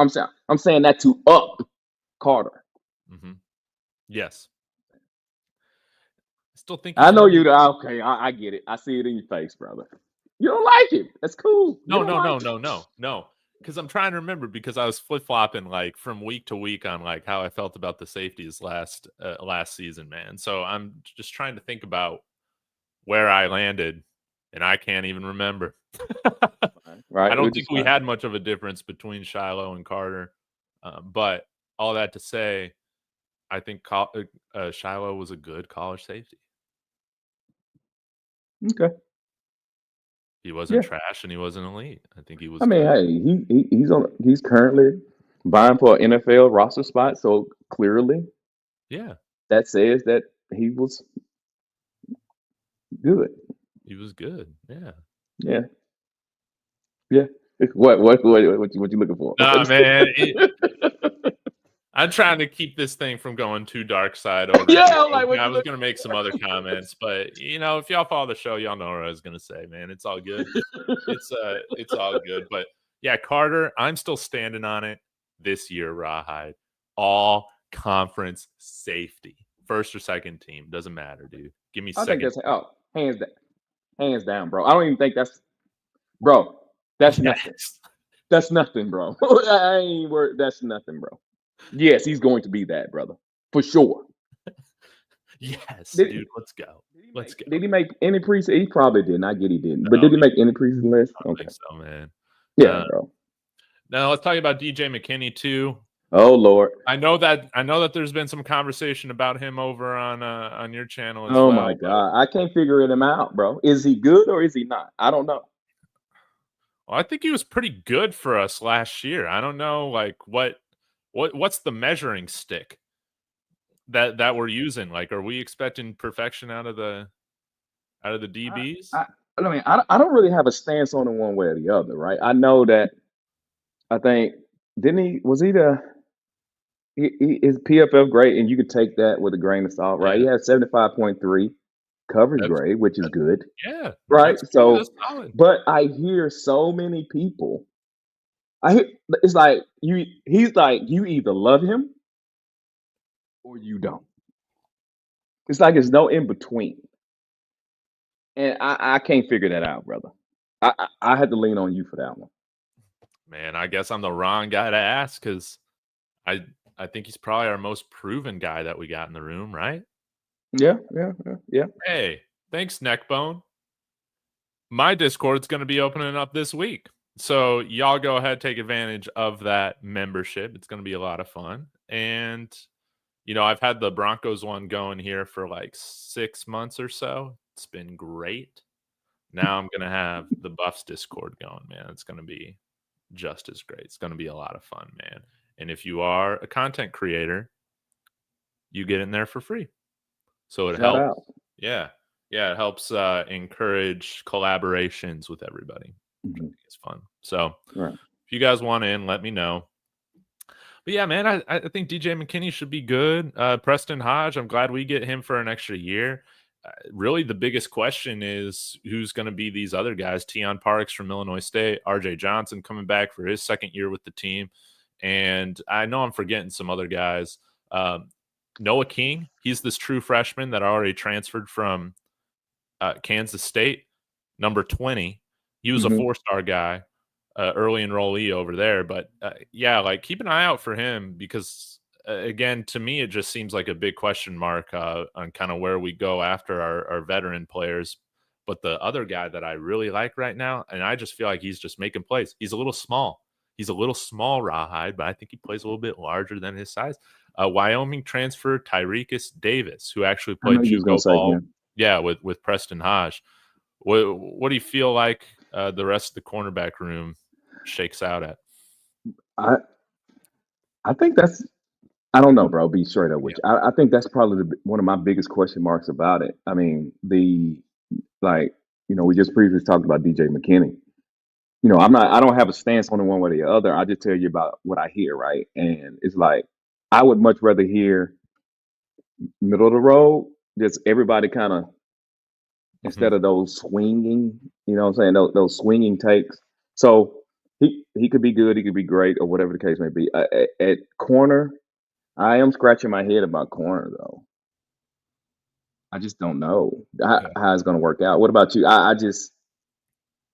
I'm saying that to up Carter. mm-hmm. Yes. I still think I he's know one of the you. Okay, I get it. I see it in your face, brother. You don't like it. That's cool. You No, don't no, like no, it. no, no, no. Because I'm trying to remember because I was flip flopping like from week to week on like how I felt about the safeties last season, man. So I'm just trying to think about where I landed, and I can't even remember. I Right, don't which is think we fine. had much of a difference between Shiloh and Carter, but all that to say, I think Shiloh was a good college safety. Okay. He wasn't Yeah. trash and he wasn't elite. I think he I was mean, good. hey, he's currently vying for an NFL roster spot, so clearly Yeah, that says that he was good. he was good. Yeah. Yeah, yeah. What you looking for? Nah, man. I'm trying to keep this thing from going too dark side over Yeah, here. I'm like, what I you was looking gonna make some other comments, but if y'all follow the show, y'all know what I was gonna say, man. It's all good. It's all good. But yeah, Carter, I'm still standing on it this year, Rawhide. All conference safety. First or second team. Doesn't matter, dude. Give me I think second. that's hands down, bro. I don't even think that's bro. That's nothing. Yes. That's nothing, bro. I ain't worried. That's nothing, bro. Yes, he's going to be that, brother, for sure. Yes, Did, dude. Let's go. Let's go. did he make any preseason? He probably didn't. I get he didn't. But No, did he make any preseason list? I Okay. think so, man. Yeah, bro. Now let's talk about DJ McKinney too. Oh Lord. I know that there's been some conversation about him over on your channel as Oh well. my God. I can't figure him out, bro. Is he good or is he not? I don't know. Well, I think he was pretty good for us last year. I don't know, like what's the measuring stick that we're using? Like, are we expecting perfection out of the DBs? I don't really have a stance on it one way or the other, right? I know that I think is PFF great, and you could take that with a grain of salt, right? Yeah. He had 75.3 coverage That's- grade, which is good, Yeah, right? that's So, that's solid. but I hear so many people. It's like he's like you either love him or you don't. It's like there's no in between, and I can't figure that out, brother. I had to lean on you for that one. Man, I guess I'm the wrong guy to ask because I think he's probably our most proven guy that we got in the room, right? Yeah. Hey, thanks, Neckbone. My Discord's going to be opening up this week. So y'all go ahead, take advantage of that membership. It's going to be a lot of fun. And, I've had the Broncos one going here for like 6 months or so. It's been great. Now I'm going to have the Buffs Discord going, man. It's going to be just as great. It's going to be a lot of fun, man. And if you are a content creator, you get in there for free. So it Shout helps. out. Yeah. It helps encourage collaborations with everybody. Which I think is fun. So Right. if you guys want in, let me know. But yeah, man, I think DJ McKinney should be good. Preston Hodge, I'm glad we get him for an extra year. Really, the biggest question is who's going to be these other guys. Tion Parks from Illinois State, RJ Johnson coming back for his second year with the team. And I know I'm forgetting some other guys. Noah King, he's this true freshman that already transferred from Kansas State, number 20. He was a 4-star guy, early enrollee over there. But like keep an eye out for him because, again, to me, it just seems like a big question mark on kind of where we go after our veteran players. But the other guy that I really like right now, and I just feel like he's just making plays. He's a little small. He's a little small, Rawhide, but I think he plays a little bit larger than his size. Wyoming transfer Tyrekus Davis, who actually played JUCO ball. Yeah, with Preston Hodge. What do you feel like the rest of the cornerback room shakes out at? I think that's I don't know, bro. Be straight up with you. I think that's probably one of my biggest question marks about it. I mean, we just previously talked about DJ McKinney. I don't have a stance on it one way or the other. I just tell you about what I hear, right? And it's like I would much rather hear middle of the road, just everybody kind of instead of those swinging, you know what I'm saying? Those swinging takes. So he could be good, he could be great, or whatever the case may be. At corner, I am scratching my head about corner though. I just don't know how it's going to work out. What about you? I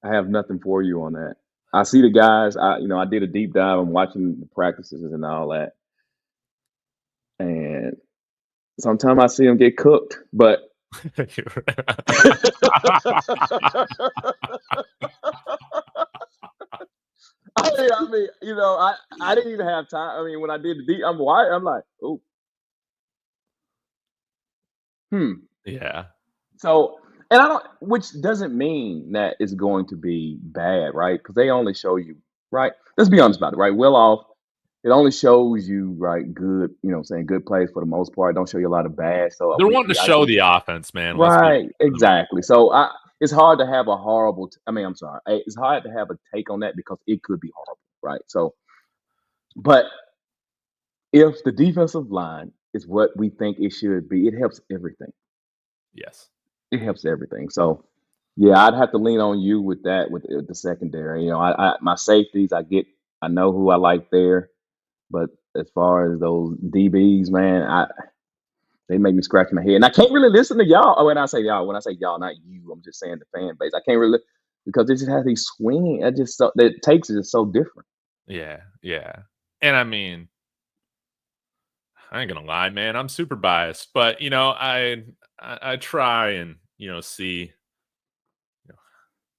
have nothing for you on that. I see the guys. I did a deep dive. I'm watching the practices and all that, and sometimes I see them get cooked. But I didn't even have time. I mean, when I did the deep, I'm like, oh, Yeah. So, which doesn't mean that it's going to be bad, right? Because they only show you, right? Let's be honest about it, right? It only shows you, right, good, saying good plays for the most part. Don't show you a lot of bad. So they're wanting to show the offense, man. Right, exactly. So it's hard to have a horrible. I'm sorry. It's hard to have a take on that because it could be horrible, right? So, but if the defensive line is what we think it should be, it helps everything. Yes. It helps everything. So, yeah, I'd have to lean on you with that, with the secondary. My safeties, I know who I like there, but as far as those DBs, man, they make me scratch my head. And I can't really listen to y'all. Oh, when I say y'all, not you, I'm just saying the fan base. I can't really because they just have these swinging. That takes it is so different. Yeah, yeah. And I mean, I ain't gonna lie, man. I'm super biased, but I try and see,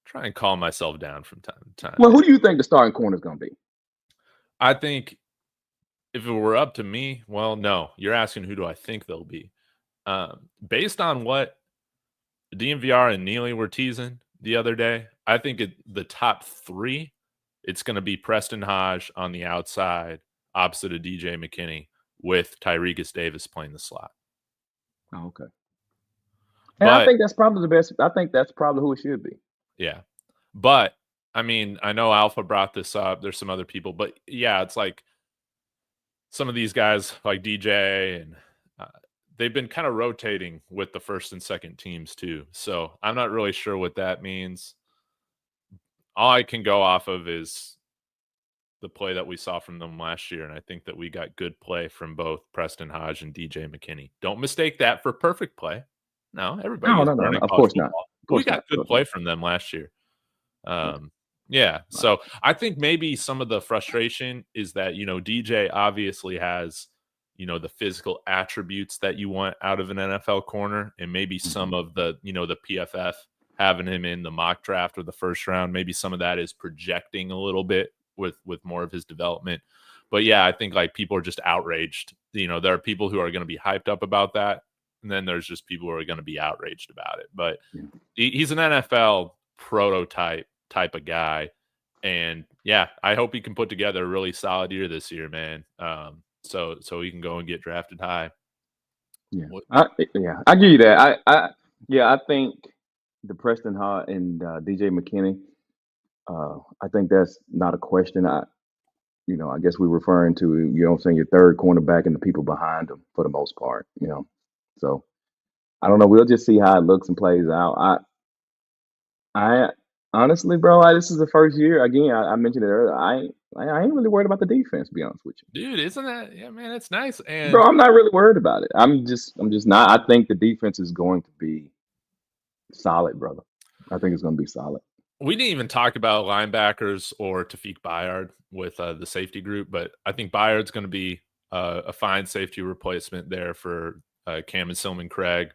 try and calm myself down from time to time, Well, man. who do you think the starting corner is going to be? I think if it were up to me, well, no. You're asking who do I think they'll be? Based on what DMVR and Neely were teasing the other day, I think the top three, it's going to be Preston Hodge on the outside, opposite of DJ McKinney, with Tyrekus Davis playing the slot. Oh, okay. And I But think that's probably the best. I think that's probably who it should be. yeah, but I mean, I know Alpha brought this up. There's some other people, but yeah, it's like some of these guys like DJ and they've been kind of rotating with the first and second teams too. So I'm not really sure what that means. All I can go off of is the play that we saw from them last year, and I think that we got good play from both Preston Hodge and DJ McKinney. Don't mistake that for perfect play. No, everybody No, gets no, no, burned no. in Of college course not. football. Of But we course not. got Of good course play not. from them last year. Yeah. Yeah. Right. So I think maybe some of the frustration is that, DJ obviously has, the physical attributes that you want out of an NFL corner. And maybe some of the PFF having him in the mock draft or the first round, maybe some of that is projecting a little bit with more of his development. But yeah, I think like people are just outraged. There are people who are going to be hyped up about that. And then there's just people who are going to be outraged about it. But Yeah. he's an NFL prototype type of guy. And yeah, I hope he can put together a really solid year this year, man. So he can go and get drafted high. Yeah. What, I give you that. I think the Preston Hart and DJ McKinney. I think that's not a question. I guess we're referring to I'm saying your third cornerback and the people behind him for the most part. So I don't know. We'll just see how it looks and plays out. I honestly, bro, this is the first year. Again, I mentioned it earlier. I ain't really worried about the defense. To be honest with you, dude, isn't that? Yeah, man, it's nice. bro. And I'm not really worried about it. I'm just not. I think the defense is going to be solid, brother. I think it's going to be solid. we didn't even talk about linebackers or Tafik Bayard with the safety group, but I think Bayard's going to be a fine safety replacement there for Cam and Silman Craig.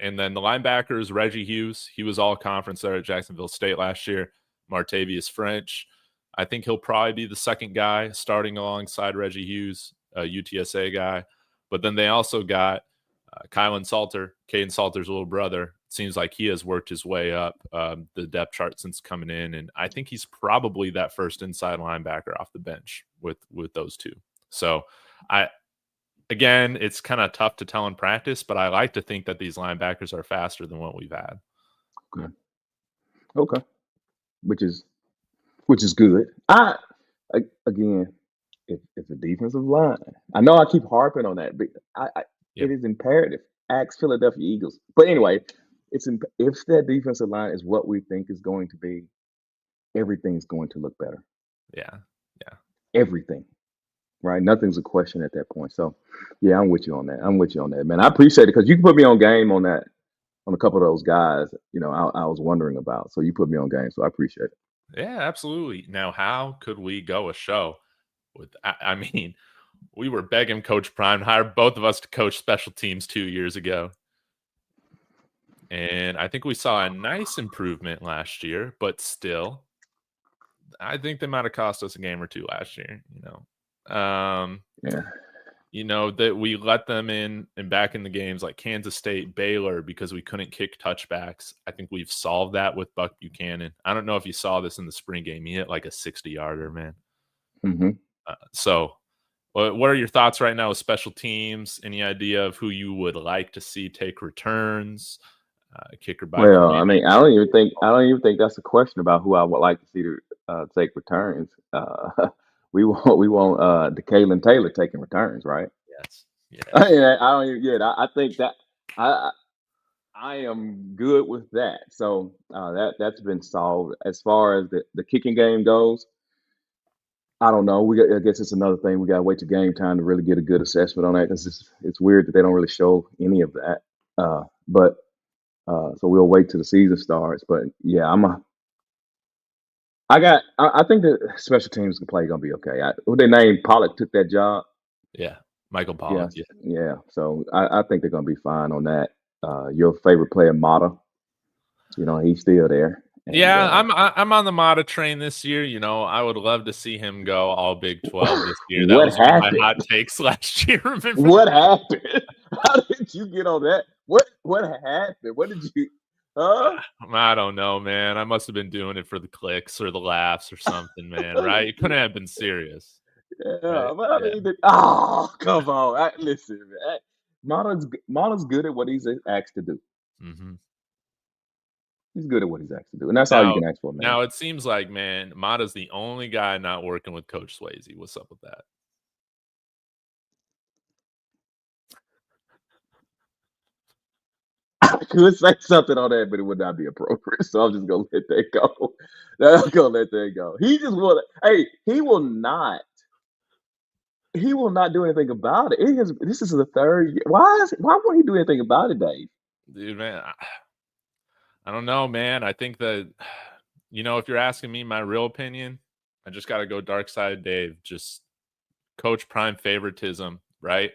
And then the linebackers, Reggie Hughes, he was all conference there at Jacksonville State last year. Martavius French, I think he'll probably be the second guy starting alongside Reggie Hughes, a UTSA guy. But then they also got Kaidon Salter, Kaidon Salter's little brother. It seems like he has worked his way up the depth chart since coming in. And I think he's probably that first inside linebacker off the bench with those two. So Again, it's kind of tough to tell in practice, but I like to think that these linebackers are faster than what we've had. Okay. Which is good. Again, if the defensive line, I know I keep harping on that, but Yep. it is imperative. Ask Philadelphia Eagles. But anyway, if that defensive line is what we think is going to be, everything's going to look better. Yeah. Everything. Right? Nothing's a question at that point. So, yeah, I'm with you on that. Man. I appreciate it because you can put me on game on that, on a couple of those guys, I was wondering about. So you put me on game. So I appreciate it. Yeah, absolutely. Now, how could we go a show with, I mean, we were begging Coach Prime to hire both of us to coach special teams 2 years ago. And I think we saw a nice improvement last year, but still, I think they might have cost us a game or two last year, Yeah. That we let them in and back in the games like Kansas State, Baylor, because we couldn't kick touchbacks. I think we've solved that with Buck Buchanan. I don't know if you saw this in the spring game. He hit like a 60-yarder, man. Mm-hmm. So what are your thoughts right now with special teams? Any idea of who you would like to see take returns? Kicker by Well, I mean, I don't even think that's a question about who I would like to see to take returns. We want DeKalin Taylor taking returns, right? Yes. I don't even get. I think that I am good with that. So that's been solved as far as the kicking game goes. I don't know. I guess it's another thing. We got to wait to game time to really get a good assessment on that because it's weird that they don't really show any of that. But so we'll wait till the season starts. But yeah, I think that special teams can play gonna be okay. Who they named Pollock took that job. Yeah, Michael Yeah, Pollock. Yeah, yeah. So I think they're gonna be fine on that. Your favorite player, Mata, he's still there. And yeah. I'm on the Mata train this year. I would love to see him go all Big 12 this year. That what was one of my happened? hot takes last year. Remember What happened? How did you get on that? What happened? What did you? Huh? I don't know, man. I must have been doing it for the clicks or the laughs or something, man. Right? You couldn't have been serious. Right? Yeah, but I Yeah. mean, come on. Listen, man. Mata's good at what he's asked to do. hmm He's good at what he's asked to do, and that's all you Now, can ask for, man. now it seems like, man, Mata's the only guy not working with Coach Swayze. What's up with that? I could say something on that, but it would not be appropriate. So I'm just gonna let that go. I'm gonna let that go. He just will. Hey, he will not. He will not do anything about it. This is the third year. Why won't he do anything about it, Dave? Dude, man, I don't know, man. I think that, if you're asking me my real opinion, I just got to go dark side Dave. Just Coach Prime favoritism, right?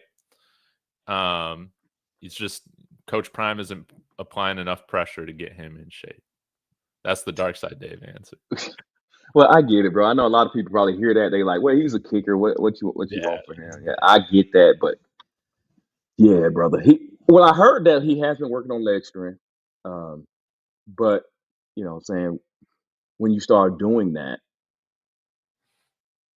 He's just Coach Prime isn't applying enough pressure to get him in shape. That's the dark side Dave answer. Well, I get it, bro. I know a lot of people probably hear that. They like, well, he's a kicker. What you Yeah. want for him? Yeah, I get that, but yeah, brother. I heard that he has been working on leg strength. But what I'm saying, when you start doing that,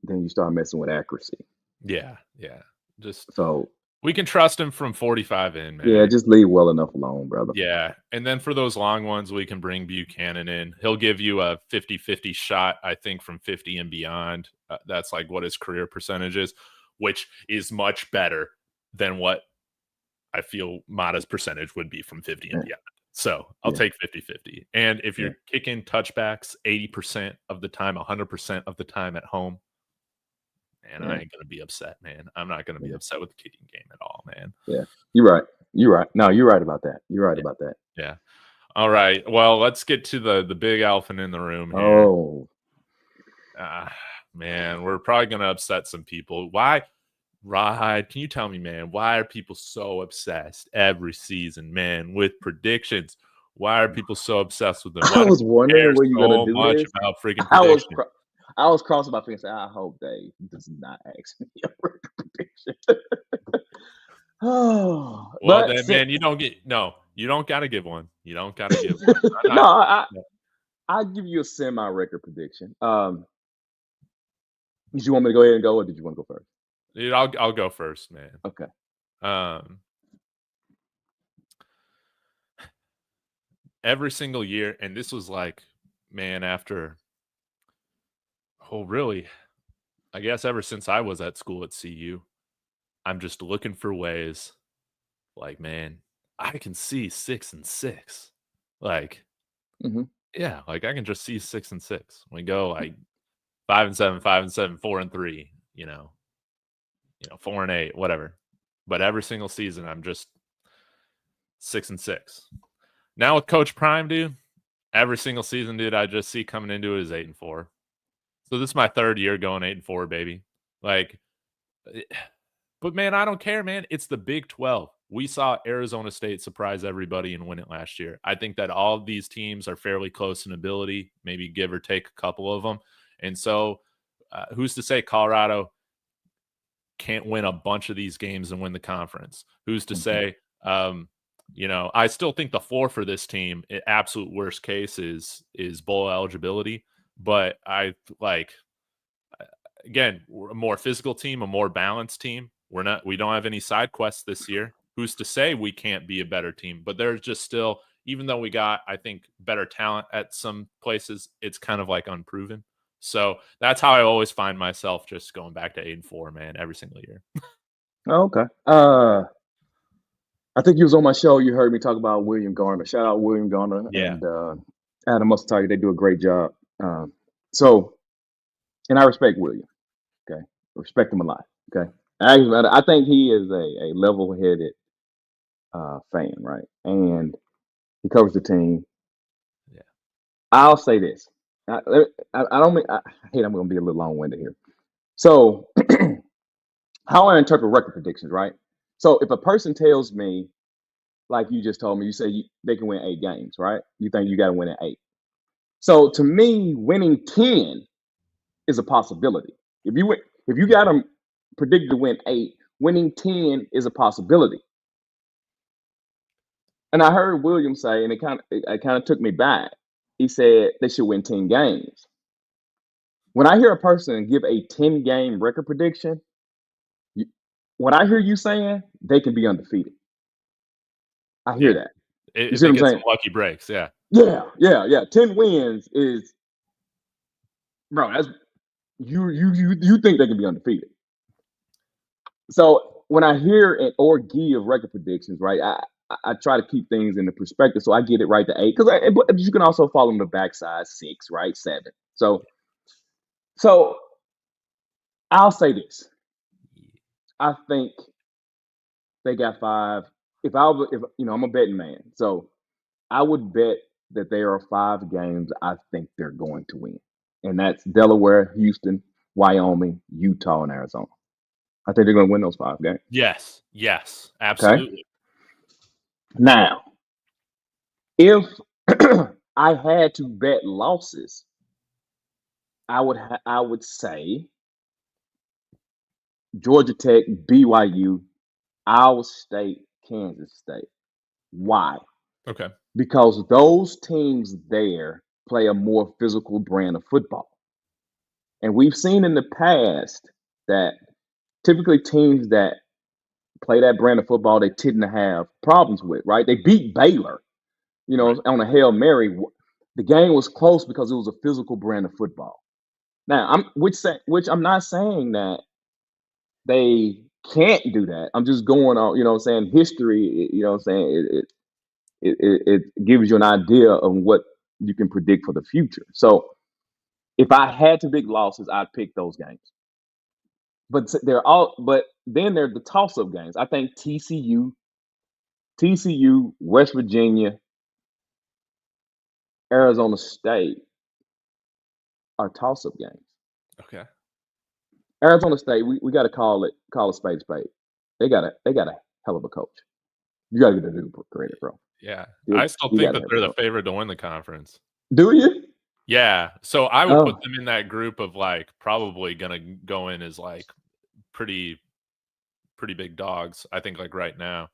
then you start messing with accuracy. Yeah. Yeah. Just So we can trust him from 45 in, man. yeah, just leave well enough alone, brother. Yeah. And then for those long ones, we can bring Buchanan in. He'll give you a 50-50 shot, I think, from 50 and beyond. That's like what his career percentage is, which is much better than what I feel Mata's percentage would be from 50 and Yeah. beyond. So I'll take 50-50. And if you're kicking touchbacks 80% of the time, 100% of the time at home, man, I ain't going to be upset, man. I'm not going to be upset with the kicking game at all, man. Yeah, you're right. You're right. No, you're right about that. You're right about that. Yeah. All right. Well, let's get to the big elephant in the room here. Oh, man, we're probably going to upset some people. Why? Right. Can you tell me, man, why are people so obsessed every season, man, with predictions? Why are people so obsessed with them? I was wondering where you're so gonna do much this. about freaking I was predictions? I was crossing my fingers. I hope Dave does not ask me a record prediction. Oh, Well, but then, man, you don't got to give one. You don't got to give one. no, I'll give you a semi-record prediction. Did you want me to go ahead and go, or did you want to go first? Dude, I'll go first, man. Okay. Every single year, and this was like, man, really, I guess ever since I was at school at CU, I'm just looking for ways. Like, man, I can see 6-6. Like, yeah, like I can just see 6-6. We go like 5-7, 5-7, 4-3. 4-8, whatever. But every single season, I'm just 6-6. Now with Coach Prime, dude, every single season, dude, I just see coming into it is 8-4. So this is my third year going 8-4, baby. Like, but man, I don't care, man. It's the Big 12. We saw Arizona State surprise everybody and win it last year. I think that all of these teams are fairly close in ability, maybe give or take a couple of them. And so who's to say Colorado can't win a bunch of these games and win the conference? Who's to say, I still think the floor for this team, absolute worst case is bowl eligibility. But I like, again, we're a more physical team, a more balanced team. We don't have any side quests this year. Who's to say we can't be a better team? But there's just still, even though we got, I think, better talent at some places, it's kind of like unproven. So that's how I always find myself just going back to 8-4, man, every single year. Okay. I think you was on my show. You heard me talk about William Garner. Shout out William Garner and Adam Mustard. They do a great job. And I respect William. Okay, respect him a lot. Okay, I think he is a level-headed fan, right? And he covers the team. Yeah. I'll say this. I don't mean. I hate. I'm going to be a little long-winded here. So, how I interpret record predictions, right? So, if a person tells me, like you just told me, you say they can win 8 games, right? You think you got to win at 8. So, to me, winning 10 is a possibility. If you got them predicted to win 8, winning 10 is a possibility. And I heard William say, and it kind of took me back. He said they should win 10 games. When I hear a person give a 10-game record prediction, what I hear you saying, they can be undefeated. I hear that. You If see they what I'm get saying? some lucky breaks, yeah. Yeah. 10 wins is, bro. That's you think they can be undefeated. So when I hear it or give record predictions, right, I try to keep things in the perspective, so I get it right to 8. Because you can also fall on the backside 6, right, 7. So I'll say this. I think they got 5. If I'm a betting man, so I would bet that there are 5 games I think they're going to win, and that's Delaware, Houston, Wyoming, Utah, and Arizona. I think they're going to win those 5 games. Yes, Okay. absolutely. Now, if I had to bet losses, I would say Georgia Tech, BYU, Iowa State, Kansas State. Why? Okay. Because those teams there play a more physical brand of football. And we've seen in the past that typically teams that play that brand of football, they tend to have problems with, right? They beat Baylor, Right. on a Hail Mary. The game was close because it was a physical brand of football. Now, which I'm not saying that they can't do that. I'm just going on, history, it gives you an idea of what you can predict for the future. So if I had to pick losses, I'd pick those games. But then there's the toss-up games. I think TCU, West Virginia, Arizona State are toss-up games. Okay. Arizona State, we got to call a spade a spade. They got a hell of a coach. You got to get the dude credit, bro. Yeah. You I still think gotta that have they're a the coach. favorite to win the conference. Do you? Yeah. So I would put Oh, them in that group of like probably gonna go in as like pretty big dogs, I think, like right now.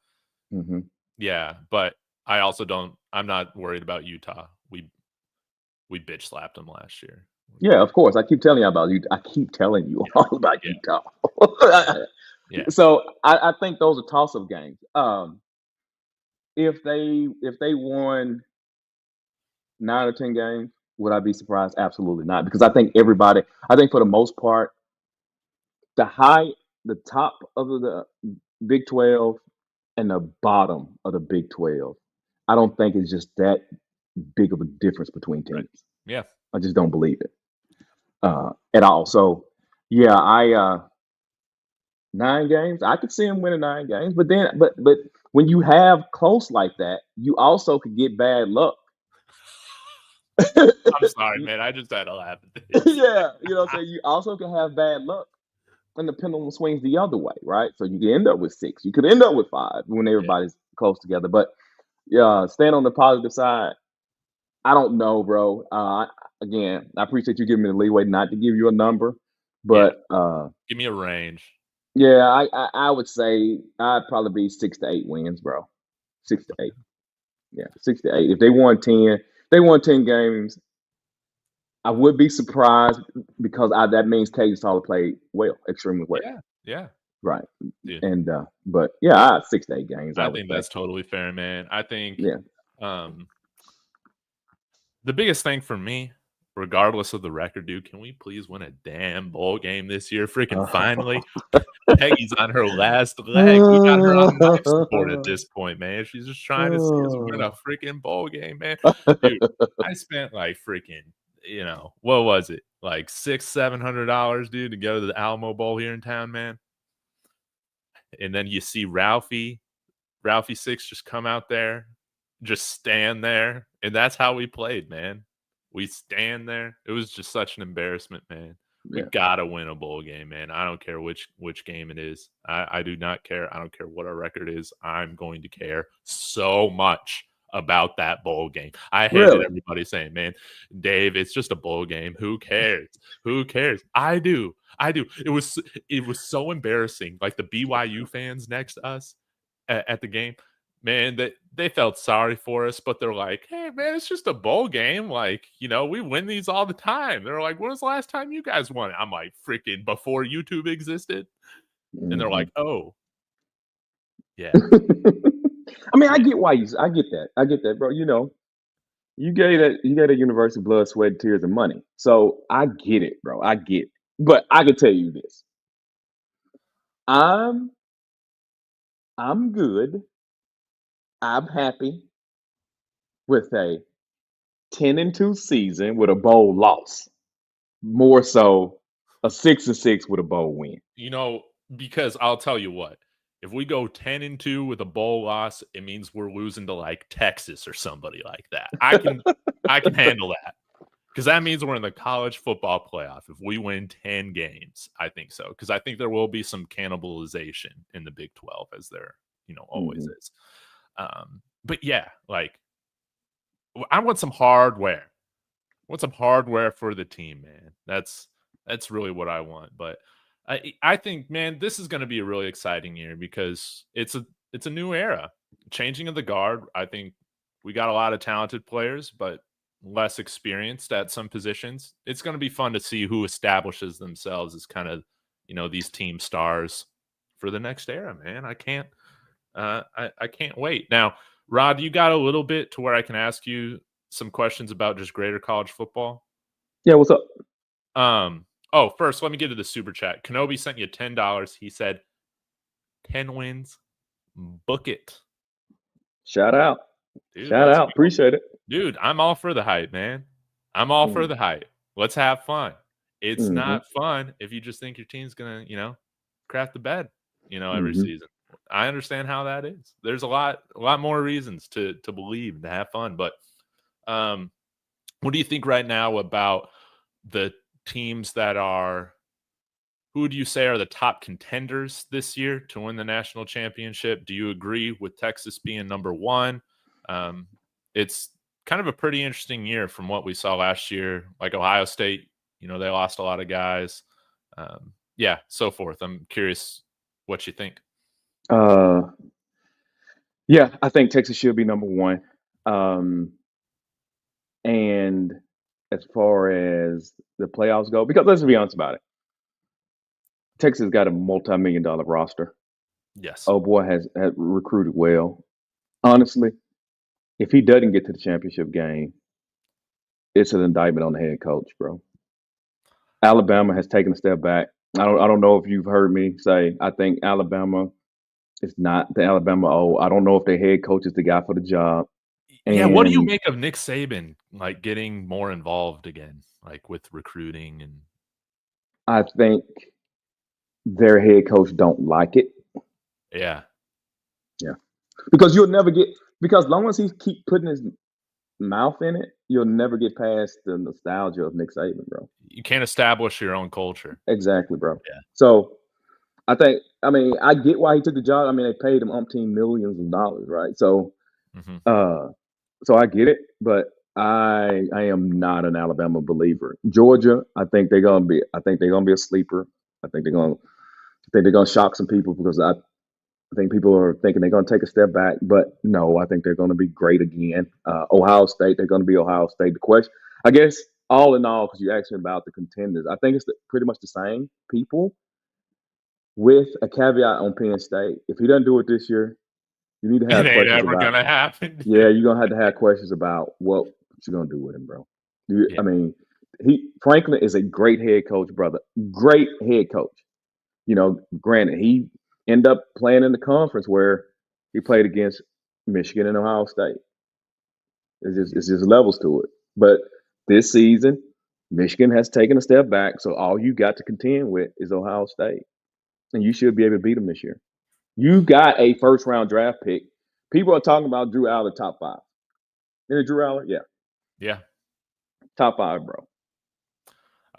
mhm. Yeah. But I also I'm not worried about Utah. We bitch slapped them last year. Yeah, of course. I keep telling you about you. I keep telling you all about Yeah. Utah. Yeah. So I think those are toss-up games. If they won 9 or 10 games, would I be surprised? Absolutely not. Because I think for the most part, the top of the Big 12 and the bottom of the Big 12, I don't think it's just that big of a difference between Right. teams. Yeah. I just don't believe it at all. So, yeah, 9 games, I could see him winning 9 games. But when you have close like that, you also could get bad luck. I'm sorry, man. I just had to laugh at this. Yeah, what I'm saying? You also can have bad luck and the pendulum swings the other way, right? So you can end up with 6. You could end up with 5 when everybody's close together. But yeah, staying on the positive side, I don't know, bro. Again, I appreciate you giving me the leeway not to give you a number, Yeah. but Give me a range. yeah, I would say I'd probably be 6 to 8 wins, bro. 6 to 8. Yeah, 6 to 8. If they won 10 games, I would be surprised because that means Kaidon Salter played well, extremely well. Yeah. Yeah. Right. Dude, And but yeah, 6 to 8 games, I I would think say. that's totally fair, man. I think Yeah. the biggest thing for me, regardless of the record, dude, can we please win a damn bowl game this year? Freaking finally. Peggy's on her last leg. We got her on life support at this point, man. She's just trying to see us win a freaking bowl game, man. Dude, I spent like freaking what was it? Like $600-700, dude, to go to the Alamo Bowl here in town, man. And then you see Ralphie Six just come out there, just stand there. And that's how we played, man. We stand there. It was just such an embarrassment, man. We Yeah. gotta win a bowl game, man. I don't care which game it is. I do not care. I don't care what our record is. I'm going to care so much about that bowl game. I hated Really? everybody saying, man, Dave, it's just a bowl game. Who cares? Who cares? I do. It was so embarrassing. Like the BYU fans next to us at the game, man, they felt sorry for us, but they're like, hey, man, it's just a bowl game. Like, we win these all the time. They're like, when was the last time you guys won? I'm like, freaking before YouTube existed. And they're like, oh, yeah. I mean, I get that. I get that, bro. You gave that university blood, sweat, tears, and money. So I get it, bro. I get it. But I can tell you this. I'm good. I'm happy with a 10-2 season with a bowl loss. More so a 6-6 with a bowl win. Because I'll tell you what, if we go 10-2 with a bowl loss, it means we're losing to like Texas or somebody like that. I can handle that. Because that means we're in the college football playoff. If we win 10 games, I think so. Because I think there will be some cannibalization in the Big 12, as there, always is. But yeah, like, I want some hardware. I want some hardware for the team, man. That's really what I want. But I think, man, this is going to be a really exciting year because it's a new era. Changing of the guard. I think we got a lot of talented players, but less experienced at some positions. It's going to be fun to see who establishes themselves as kind of, these team stars for the next era, man. I can't wait. Now, Rod, you got a little bit to where I can ask you some questions about just greater college football? Yeah, what's up? First, let me get to the super chat. Kenobi sent you $10. He said, 10 wins, book it. Shout out. Dude, Shout out. Appreciate it. Dude, I'm all for the hype, man. I'm all for the hype. Let's have fun. It's not fun if you just think your team's going to, craft the bed, every season. I understand how that is. There's a lot more reasons to believe and to have fun. But what do you think right now about the teams who would you say are the top contenders this year to win the national championship? Do you agree with Texas being number one? It's kind of a pretty interesting year from what we saw last year. Like Ohio State, they lost a lot of guys. So forth. I'm curious what you think. Yeah, I think Texas should be number one. And as far as the playoffs go, because let's be honest about it, Texas got a multi-million-dollar roster. Yes. Oh boy, has recruited well. Honestly, if he doesn't get to the championship game, it's an indictment on the head coach, bro. Alabama has taken a step back. I don't know if you've heard me say I think Alabama is not the Alabama. I don't know if their head coach is the guy for the job. Yeah, what do you make of Nick Saban like getting more involved again, like with recruiting? And I think their head coach don't like it. Yeah. Because you'll never get as long as he keep putting his mouth in it, you'll never get past the nostalgia of Nick Saban, bro. You can't establish your own culture. Exactly, bro. Yeah. So I get why he took the job. I mean, they paid him umpteen millions of dollars, right? So so I get it, but I am not an Alabama believer. Georgia, I think they're gonna be a sleeper. I think they're gonna shock some people because I think people are thinking they're gonna take a step back, but no, I think they're gonna be great again. Ohio State, they're gonna be Ohio State. The question, I guess, all in all, because you asked me about the contenders, I think it's pretty much the same people, with a caveat on Penn State. If he doesn't do it this year, you need to have questions never about. Gonna happen. Yeah, you're gonna have to have questions about what you're gonna do with him, bro. I mean, Franklin is a great head coach, brother. Great head coach. Granted, he ended up playing in the conference where he played against Michigan and Ohio State. It's just levels to it. But this season, Michigan has taken a step back, so all you got to contend with is Ohio State, and you should be able to beat them this year. You got a first-round draft pick. People are talking about Drew Aller top 5. Is it Drew Aller? Yeah, Yeah. top 5, bro.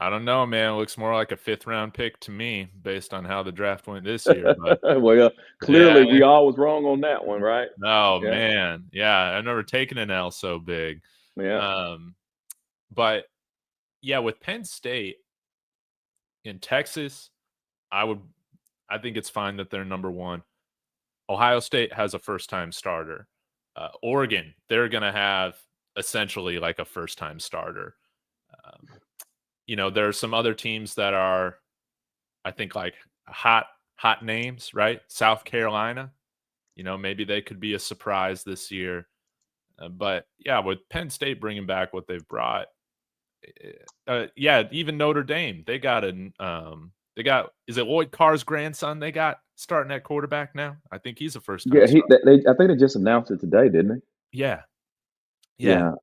I don't know, man. It looks more like a 5th-round pick to me based on how the draft went this year. But Well, clearly yeah. we all was wrong on that one, right? Oh, Yeah, man. Yeah, I've never taken an L so big. yeah. But, yeah, with Penn State in Texas, I think it's fine that they're number 1. Ohio State has a first-time starter. Oregon, they're gonna have essentially like a first-time starter. There are some other teams that are, I think, like hot names, right? South Carolina, maybe they could be a surprise this year. But yeah, with Penn State bringing back what they've brought, yeah, even Notre Dame, they got is it Lloyd Carr's grandson they got starting at quarterback now? I think he's a first-time Yeah, starter. I think they just announced it today, didn't they? Yeah. Yeah.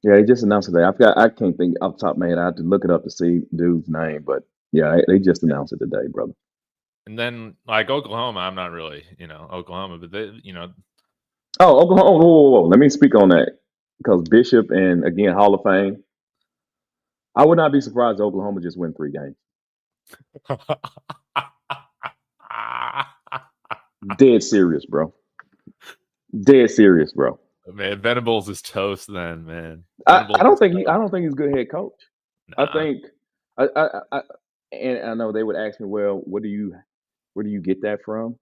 Yeah, they just announced it today. I can't think off the top of my head. I have to look it up to see dude's name, but yeah, they just announced it today, brother. And then like Oklahoma, I'm not really, Oklahoma, but they, Oh, Oklahoma. Whoa. Let me speak on that because Bishop and again Hall of Fame. I would not be surprised if Oklahoma just win 3 games. Dead serious, bro. Dead serious, bro. Man, Venables is toast then, man. I don't think he's a good head coach. Nah. I think and I know they would ask me, well, where do you get that from?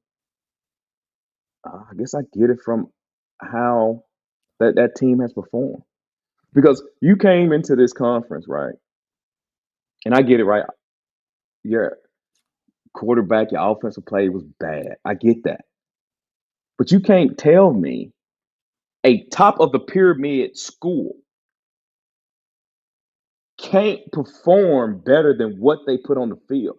I guess I get it from how that team has performed. Because you came into this conference, right? And I get it, right? Your quarterback, your offensive play was bad. I get that. But you can't tell me a top of the pyramid school can't perform better than what they put on the field.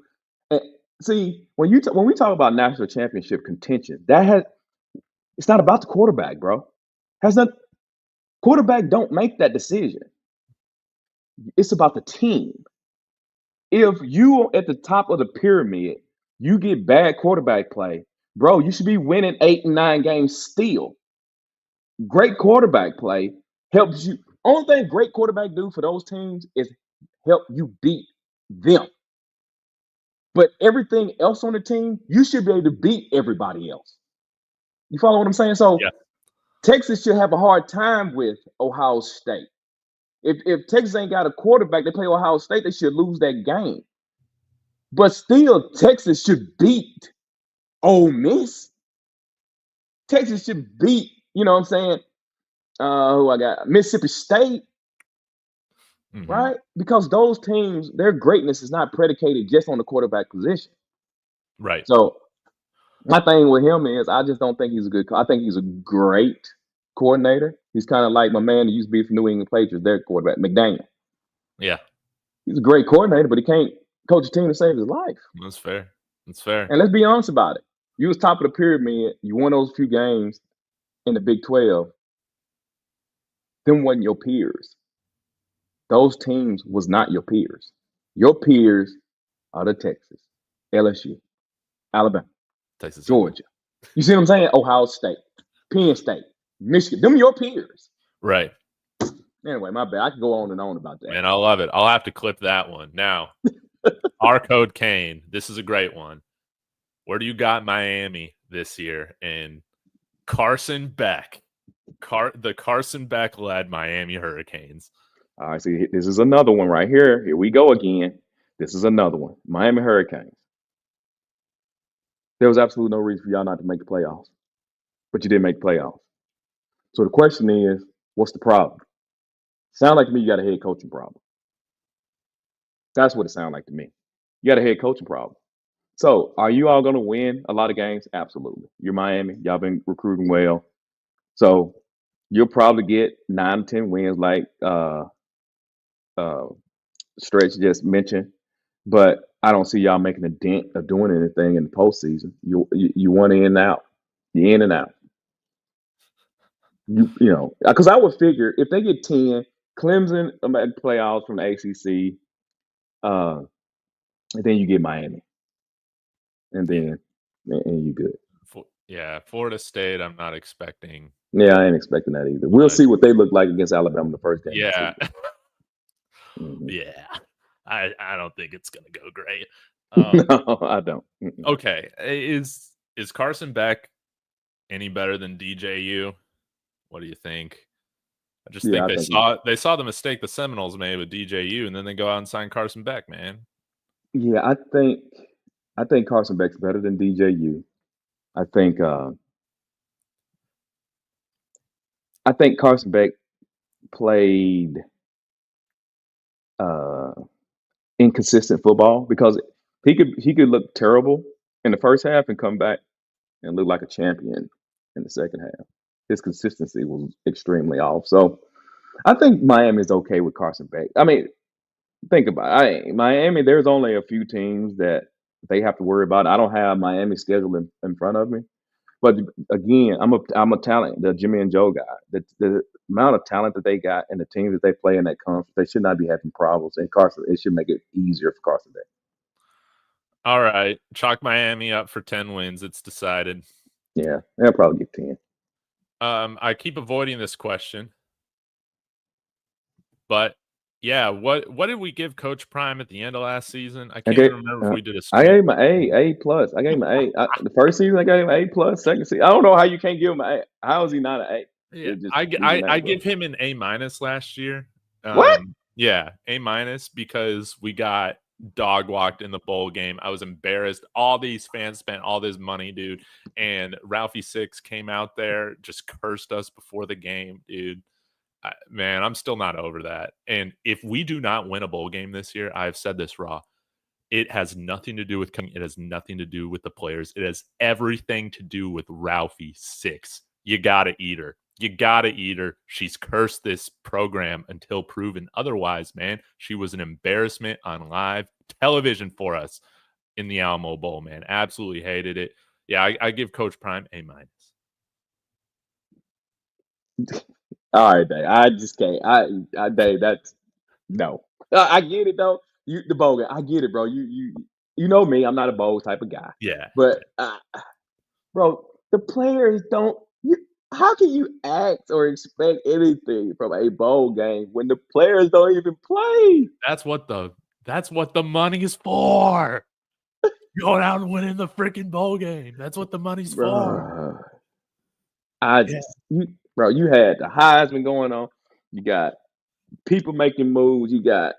And see, when we talk about national championship contention, it's not about the quarterback, bro. Quarterback don't make that decision. It's about the team. If you are at the top of the pyramid, you get bad quarterback play, bro, you should be winning 8 and 9 games still. Great quarterback play helps you. Only thing great quarterback do for those teams is help you beat them. But everything else on the team, you should be able to beat everybody else. You follow what I'm saying? So Yeah. Texas should have a hard time with Ohio State. If Texas ain't got a quarterback, they play Ohio State, they should lose that game. But still, Texas should beat Ole Miss. Texas should beat, you know what I'm saying? Who I got? Mississippi State, right? Because those teams, their greatness is not predicated just on the quarterback position. Right. So my thing with him is I just don't think he's a good. I think he's a great coordinator. He's kind of like my man who used to be for New England Patriots, their quarterback, McDaniel. Yeah. He's a great coordinator, but he can't coach a team to save his life. That's fair. That's fair. And let's be honest about it. You was top of the pyramid. You won those few games in the Big 12. Them wasn't your peers. Those teams was not your peers. Your peers are the Texas, LSU, Alabama, Texas, Georgia. You see what I'm saying? Ohio State, Penn State, Michigan. Them your peers. Right. Anyway, my bad. I can go on and on about that. Man, I love it. I'll have to clip that one. Now, R Code Kane. This is a great one. Where do you got Miami this year? And Carson Beck. The Carson Beck led Miami Hurricanes. All right, see, this is another one right here. Here we go again. This is another one. Miami Hurricanes. There was absolutely no reason for y'all not to make the playoffs, but you didn't make the playoffs. So the question is, what's the problem? Sound like to me you got a head coaching problem. That's what it sounds like to me. You got a head coaching problem. So are you all going to win a lot of games? Absolutely. You're Miami. Y'all been recruiting well. So you'll probably get 9 to 10 wins like Stretch just mentioned. But I don't see y'all making a dent of doing anything in the postseason. You want in and out. You're in and out. You know, because I would figure if they get 10, Clemson at playoffs from the ACC, and then you get Miami, and then and you good. Yeah, Florida State, I'm not expecting. Yeah, I ain't expecting that either. We'll see what they look like against Alabama the first game. Yeah. Mm-hmm. Yeah. I don't think it's gonna go great. No, I don't. Okay. Is Carson Beck any better than DJU? What do you think? I just think they saw the mistake the Seminoles made with DJU, and then they go out and sign Carson Beck, man. Yeah, I think Carson Beck's better than DJU. I think Carson Beck played inconsistent football because he could look terrible in the first half and come back and look like a champion in the second half. His consistency was extremely off. So I think Miami's okay with Carson Beck. I mean, think about it. Miami, there's only a few teams that they have to worry about. I don't have Miami's schedule in front of me. But again, I'm a talent, the Jimmy and Joe guy. The amount of talent that they got and the teams that they play in that conference, they should not be having problems. And Carson, it should make it easier for Carson Beck. All right. Chalk Miami up for 10 wins. It's decided. Yeah, they'll probably get 10. I keep avoiding this question. But yeah, what did we give Coach Prime at the end of last season? I can't even remember if we did a stream. I gave him an A plus. I gave him an A. The first season I gave him an A plus. Second season, I don't know how you can't give him an A. How is he not an A? Yeah, I give him an A minus last year. What? Yeah, A minus because we got dog walked in the bowl game. I was embarrassed. All these fans spent all this money, dude, and Ralphie Six came out there, just cursed us before the game, dude. Man, I'm still not over that. And if we do not win a bowl game this year, I've said this raw. It has nothing to do with coming. It has nothing to do with the players. It has everything to do with Ralphie Six. You gotta eat her. You gotta eat her. She's cursed this program until proven otherwise, man. She was an embarrassment on live television for us in the Alamo Bowl, man. Absolutely hated it. Yeah, I give Coach Prime A minus. All right, Dave. I just can't. Dave, that's no. I get it though. The bowl guy. I get it, bro. You know me. I'm not a bowl type of guy. Yeah. But bro, the players don't. How can you act or expect anything from a bowl game when the players don't even play? That's what the money's for. Going out and winning the freaking bowl game. That's what the money's for. Bro, you had the Heisman going on. You got people making moves. You got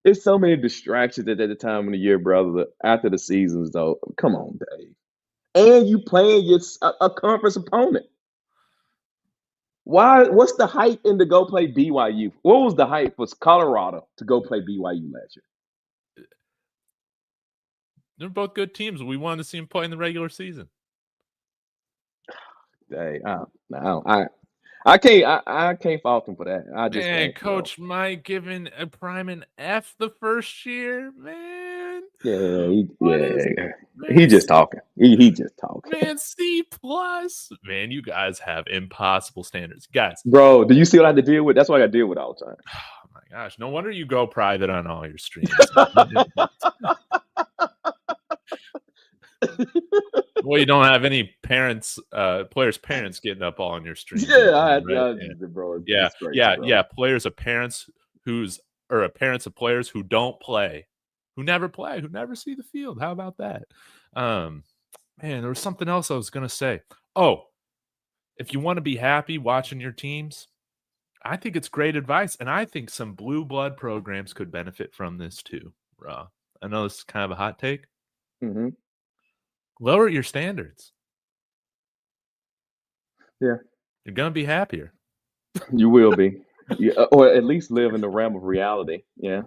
it's so many distractions at the time of the year, brother. After the season's though, come on, Dave. And you playing a conference opponent. Why? What's the hype in to go play BYU? What was the hype for Colorado to go play BYU last year? They're both good teams. We wanted to see them play in the regular season. Dang, I can't fault him for that. I just can't. Coach Mike giving a Prime an F the first year, man. Yeah, he just talking. He just talking. Man, C plus. Man, you guys have impossible standards, guys. Bro, do you see what I have to deal with? That's what I got to deal with all the time. Oh my gosh, no wonder you go private on all your streams. Well, you don't have any parents, players' parents getting up all on your stream. Yeah, bro. Yeah. Players of parents parents of players who don't play, who never play, who never see the field. How about that? Man, there was something else I was gonna say. Oh, if you want to be happy watching your teams, I think it's great advice, and I think some blue blood programs could benefit from this too. I know this is kind of a hot take. Mm-hmm. Lower your standards. Yeah. You're going to be happier. You will be. Or at least live in the realm of reality. Yeah.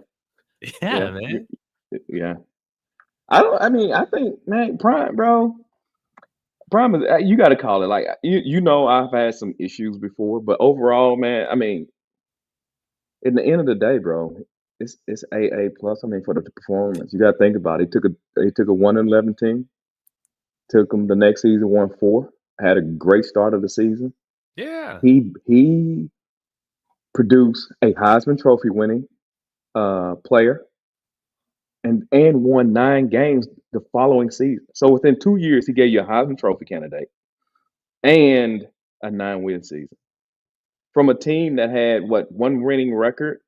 Yeah, man. Yeah. I think, man, Prime, bro. Prime is, you got to call it. Like, I've had some issues before, but overall, man, I mean, in the end of the day, bro, it's AA plus. I mean, for the performance, you got to think about it. He took a 1-11 team. Took them the next season, won 4. Had a great start of the season. Yeah. He produce a Heisman Trophy winning player and won 9 games the following season. So within 2 years, he gave you a Heisman Trophy candidate and a 9-win season from a team that had what, one winning record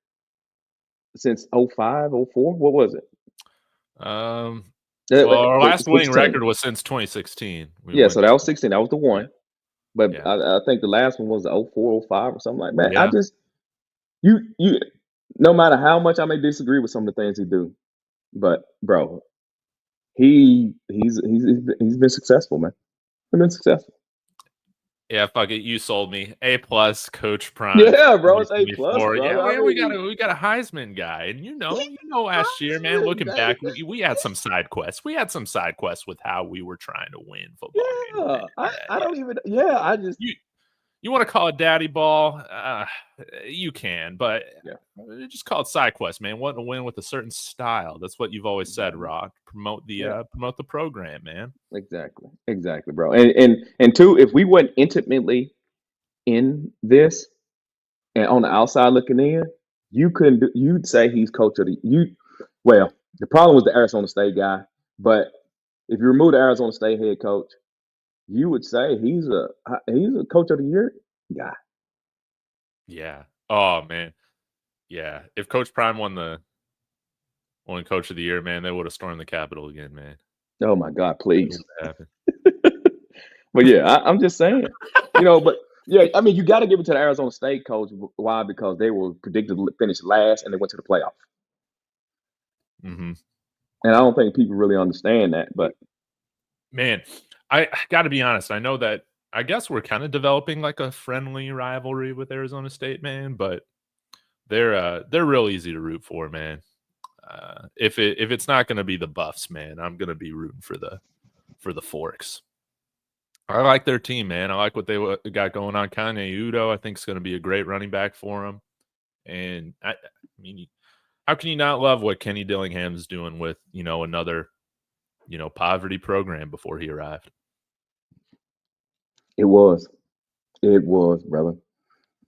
since '05, '04. What was it? Well, our last winning 16. record was since 2016. We Yeah, went so that was 16. That was the one. But yeah. I think the last one was the '04, '05 or something like that. I Yeah. just you no matter how much I may disagree with some of the things he do, but bro, he's been successful, man. He's been successful. Yeah, fuck it. You sold me. A+, Coach Prime for Yeah, bro, it's A+, 2024. Yeah, brother. I man, mean, we got a Heisman guy, and you know, last year, man, Heisman, looking back, baby. we had some side quests. We had some side quests with how we were trying to win football games, man. Yeah, I Yeah. don't even. Yeah, I just. You want to call it daddy ball? You can, but Yeah. just call it side quest, man. Want to win with a certain style. That's what you've always said, Rock. Promote the program, man. Exactly, bro. And two, if we weren't intimately in this and on the outside looking in, you'd say he's coach of the well, the problem was the Arizona State guy, but if you remove the Arizona State head coach, you would say he's a coach of the year guy. Yeah. Oh man. Yeah. If Coach Prime won Coach of the Year, man, they would have stormed the Capitol again, man. Oh my God, please. Happen. But yeah, I'm just saying, but yeah, I mean, you got to give it to the Arizona State coach. Why? Because they were predicted to finish last and they went to the playoffs. Mm-hmm. And I don't think people really understand that. But man, I got to be honest. I know that I guess we're kind of developing like a friendly rivalry with Arizona State, man. But they're real easy to root for, man. If it's not going to be the Buffs, man, I'm going to be rooting for the Forks. I like their team, man. I like what they got going on. Kanye Udo, I think, is going to be a great running back for them. And I mean, how can you not love what Kenny Dillingham's doing with another poverty program before he arrived? it was, brother.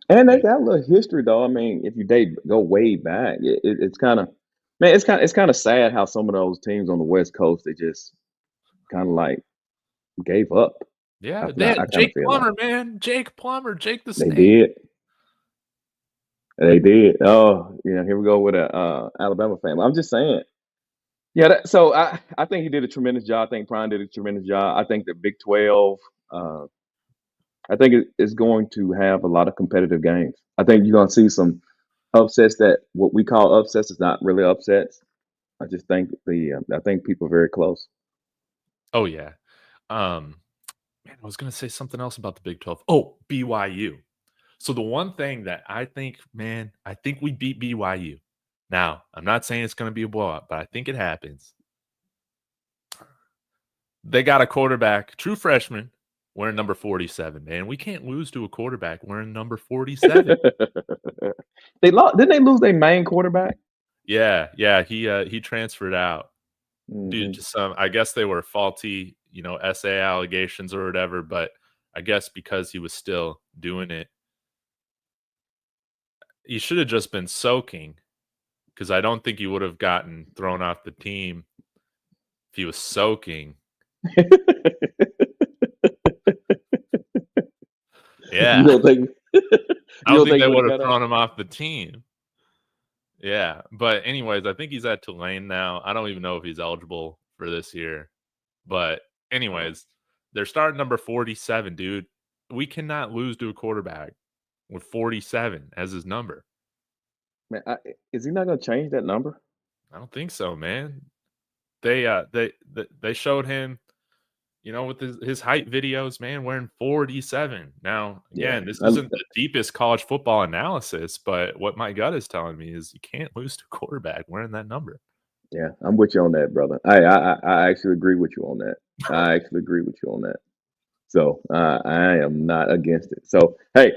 And they got a little history, though. I mean, if you go way back, it's kind of, man, it's kind of sad how some of those teams on the West Coast, they just kind of like gave up. Yeah, I they had kind of Jake feel Plummer, like man. Jake Plummer, Jake the they Snake. did. They did. Oh, here we go with a Alabama fan. I'm just saying. Yeah, so I think he did a tremendous job. I think Prime did a tremendous job. I think the Big 12, I think it is going to have a lot of competitive games. I think you're going to see some upsets that what we call upsets is not really upsets. I just think I think people are very close. Oh yeah. Man, I was gonna say something else about the Big 12. Oh, BYU. So the one thing that I think, man, I think we beat BYU. Now, I'm not saying it's going to be a blowout, but I think it happens. They got a quarterback, true freshman, wearing number 47, man. We can't lose to a quarterback wearing number 47. Didn't they lose their main quarterback? Yeah, he transferred out due to some, I guess they were faulty, essay allegations or whatever, but I guess because he was still doing it, he should have just been soaking, because I don't think he would have gotten thrown off the team if he was soaking. Yeah. You don't think? I don't think they would have thrown him off the team. Yeah. But anyways, I think he's at Tulane now. I don't even know if he's eligible for this year. But anyways, they're starting number 47, dude. We cannot lose to a quarterback with 47 as his number. Man, is he not going to change that number? I don't think so, man. They showed him, with his height videos, man, wearing 47. Now, again, this isn't the deepest college football analysis, but what my gut is telling me is you can't lose to a quarterback wearing that number. Yeah, I'm with you on that, brother. I actually agree with you on that. I actually agree with you on that. So I am not against it. So hey,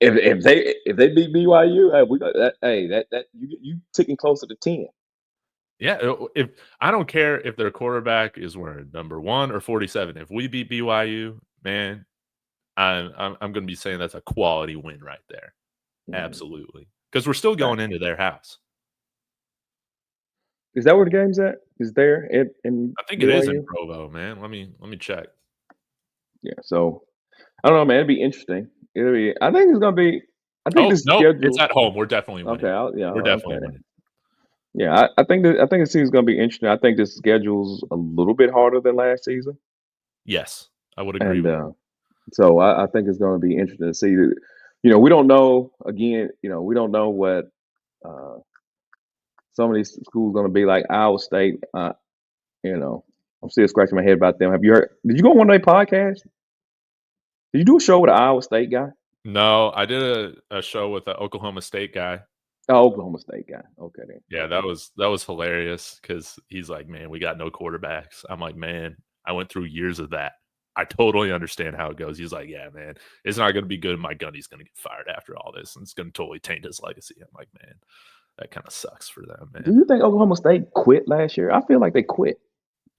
if they beat BYU, we got that. Hey, that you ticking closer to 10. Yeah, if I don't care if their quarterback is wearing number 1 or 47. If we beat BYU, man, I'm going to be saying that's a quality win right there. Absolutely. Because we're still going into their house. Is that where the game's at? Is there in I think it is in BYU? Provo, man. Let me check. Yeah. So I don't know, man. It'd be interesting. It'll be. I think it's gonna be. I think Oh, this no, it's schedule. at home. We're definitely Okay. winning. Yeah. We're Okay. definitely winning. Yeah. I think the season's gonna be interesting. I think this schedule's a little bit harder than last season, Yes, I would agree and with you. so I think it's gonna be interesting to see. We don't know. Again, we don't know what uh, some of these schools gonna be like. Iowa State. You know, I'm still scratching my head about them. Have you heard? Did you go on one of their podcasts? Did you do a show with an Iowa State guy? No, I did a show with the Oklahoma State guy. Oh, Oklahoma State guy. Okay then. Yeah, Okay. that was hilarious because he's like, "Man, we got no quarterbacks." I'm like, "Man, I went through years of that. I totally understand how it goes." He's like, "Yeah, man, it's not going to be good. My Gundy's going to get fired after all this, and it's going to totally taint his legacy." I'm like, "Man, that kind of sucks for them, Do man." you think Oklahoma State quit last year? I feel like they quit.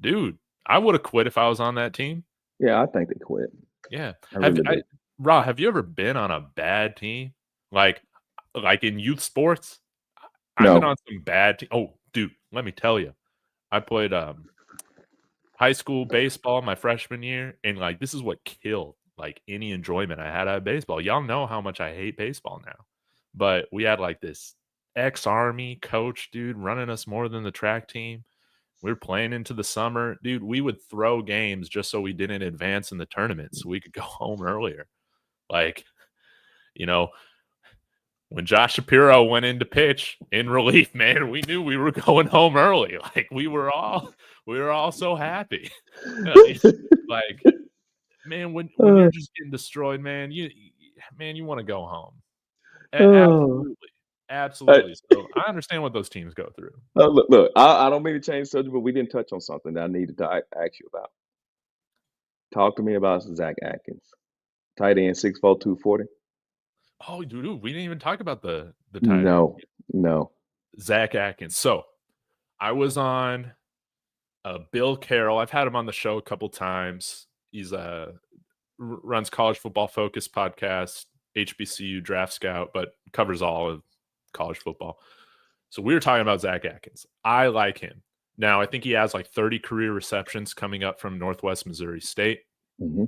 Dude, I would have quit if I was on that team. Yeah, I think they quit. Yeah. I really do. Raw, have you ever been on a bad team? Like in youth sports? I've been No. on some bad oh, dude, let me tell you. I played high school baseball my freshman year, and like this is what killed like any enjoyment I had out of baseball. Y'all know how much I hate baseball now. But we had like this ex-army coach dude running us more than the track team. We were playing into the summer. Dude, we would throw games just so we didn't advance in the tournament so we could go home earlier. Like, you know, when Josh Shapiro went in to pitch in relief, man, we knew we were going home early. Like we were all so happy. Like, man, when you're Uh, just getting destroyed, man, you want to go home. oh. Absolutely. Hey, Absolutely. So I understand what those teams go through. look, I don't mean to change the subject, but we didn't touch on something that I needed to ask you about. Talk to me about Zach Atkins, tight end, 6'4", 240. Oh, dude, we didn't even talk about the tight end. No, no. Zach Atkins. So I was on Bill Carroll. I've had him on the show a couple times. He's runs College Football Focus podcast, HBCU Draft Scout, but covers all of college football. So we were talking about Zach Atkins. I like him. Now, I think he has like 30 career receptions coming up from Northwest Missouri State. Hmm.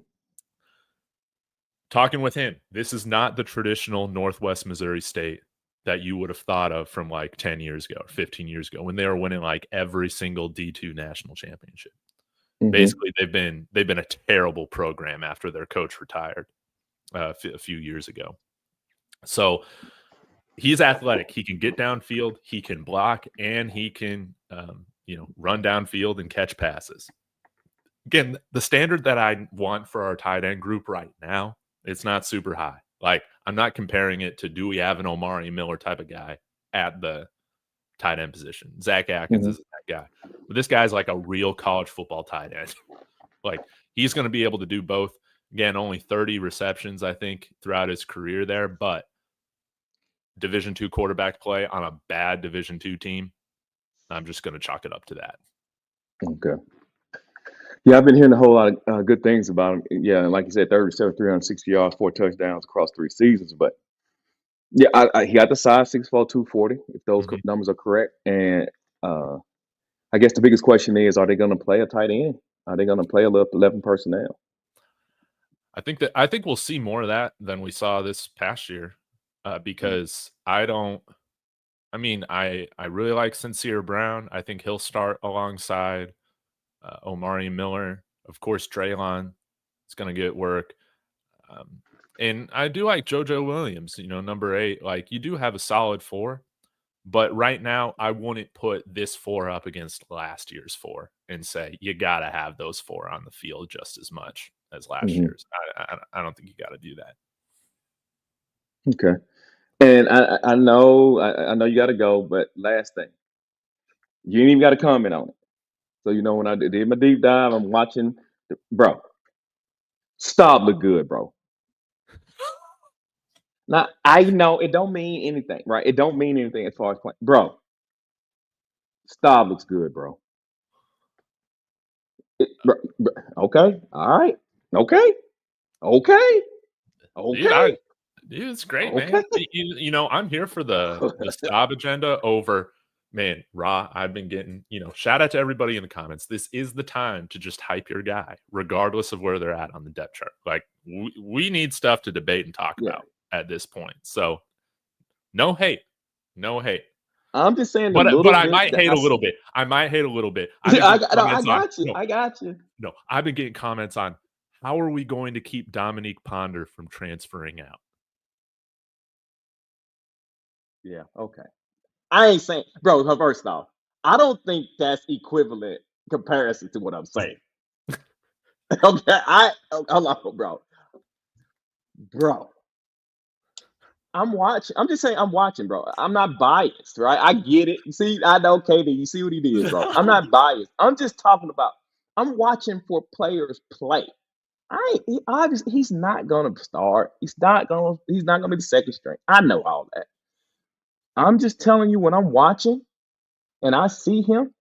Talking with him, this is not the traditional Northwest Missouri State that you would have thought of from like 10 years ago or 15 years ago when they were winning like every single D2 national championship. Hmm. Basically, they've been a terrible program after their coach retired a few years ago. So he's athletic. He can get downfield, he can block, and he can run downfield and catch passes. Again, the standard that I want for our tight end group right now, it's not super high. Like, I'm not comparing it to do we have an Omarion Miller type of guy at the tight end position. Zach Atkins Hmm. isn't that guy. But this guy's like a real college football tight end. Like, he's going to be able to do both. Again, only 30 receptions, I think, throughout his career there. But Division II quarterback play on a bad Division II team, I'm just going to chalk it up to that. Okay. Yeah, I've been hearing a whole lot of good things about him. Yeah, and like you said, 37, 360 yards, 4 touchdowns across 3 seasons. But yeah, he got the size, 6'4", 240, if those Mm-hmm. numbers are correct. And I guess the biggest question is, are they going to play a tight end? Are they going to play 11 personnel? I think we'll see more of that than we saw this past year, because I really like Sincere Brown. I think he'll start alongside Omarion Miller. Of course, Draylon is going to get work. And I do like JoJo Williams, number 8. Like, you do have a solid 4. But right now, I wouldn't put this 4 up against last year's 4 and say you got to have those 4 on the field just as much as last Hmm. year's. I don't think you got to do that. Okay. And I know you got to go, but last thing, you ain't even got to comment on it. So when I did my deep dive, I'm watching, bro. Staub look good, bro. Now I know it don't mean anything, right? It don't mean anything as far as playing, bro. Staub looks good, bro. Okay, all right, okay, okay, Dude, okay. Dude, it's great, Okay. man. You know, I'm here for the stop agenda over, man, Raw. I've been getting, shout out to everybody in the comments. This is the time to just hype your guy, regardless of where they're at on the depth chart. Like, we need stuff to debate and talk Yeah. about at this point. So, no hate. No hate. I'm just saying But I might hate a little bit. I might hate a little bit. I've been I getting comments on got you. I got you. no, I've been getting comments on how are we going to keep Dominique Ponder from transferring out? Yeah, okay. I ain't saying, bro, first off, I don't think that's equivalent comparison to what I'm saying. Okay, hold on, bro. Bro. I'm watching. I'm just saying I'm watching, bro. I'm not biased, right? I get it. You see, I know KD. You see what he did, bro. I'm not biased. I'm just talking about I'm watching for players play. Obviously he's not gonna start. He's not gonna be the second string. I know all that. I'm just telling you when I'm watching and I see him,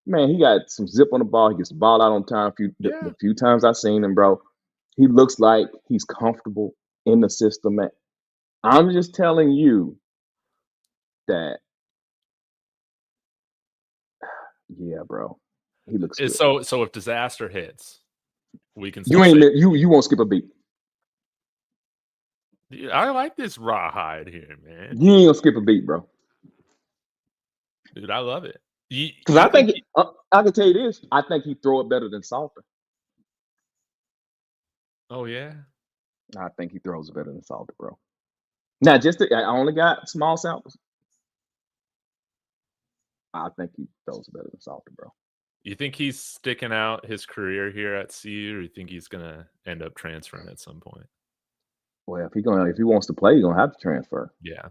man, he got some zip on the ball. He gets the ball out on time. The few times I've seen him, bro, he looks like he's comfortable in the system. Man. I'm just telling you that, yeah, bro, he looks good. So if disaster hits, we can. You won't skip a beat. Dude, I like this rawhide here, man. You ain't gonna skip a beat, bro. Dude, I love it. Because I think I can tell you this. I think he throw it better than Salter. Oh yeah. I think he throws it better than Salter, bro. Now, I only got small samples. I think he throws it better than Salter, bro. You think he's sticking out his career here at CU, or you think he's gonna end up transferring at some point? Well, if he wants to play, he's gonna have to transfer. Yeah.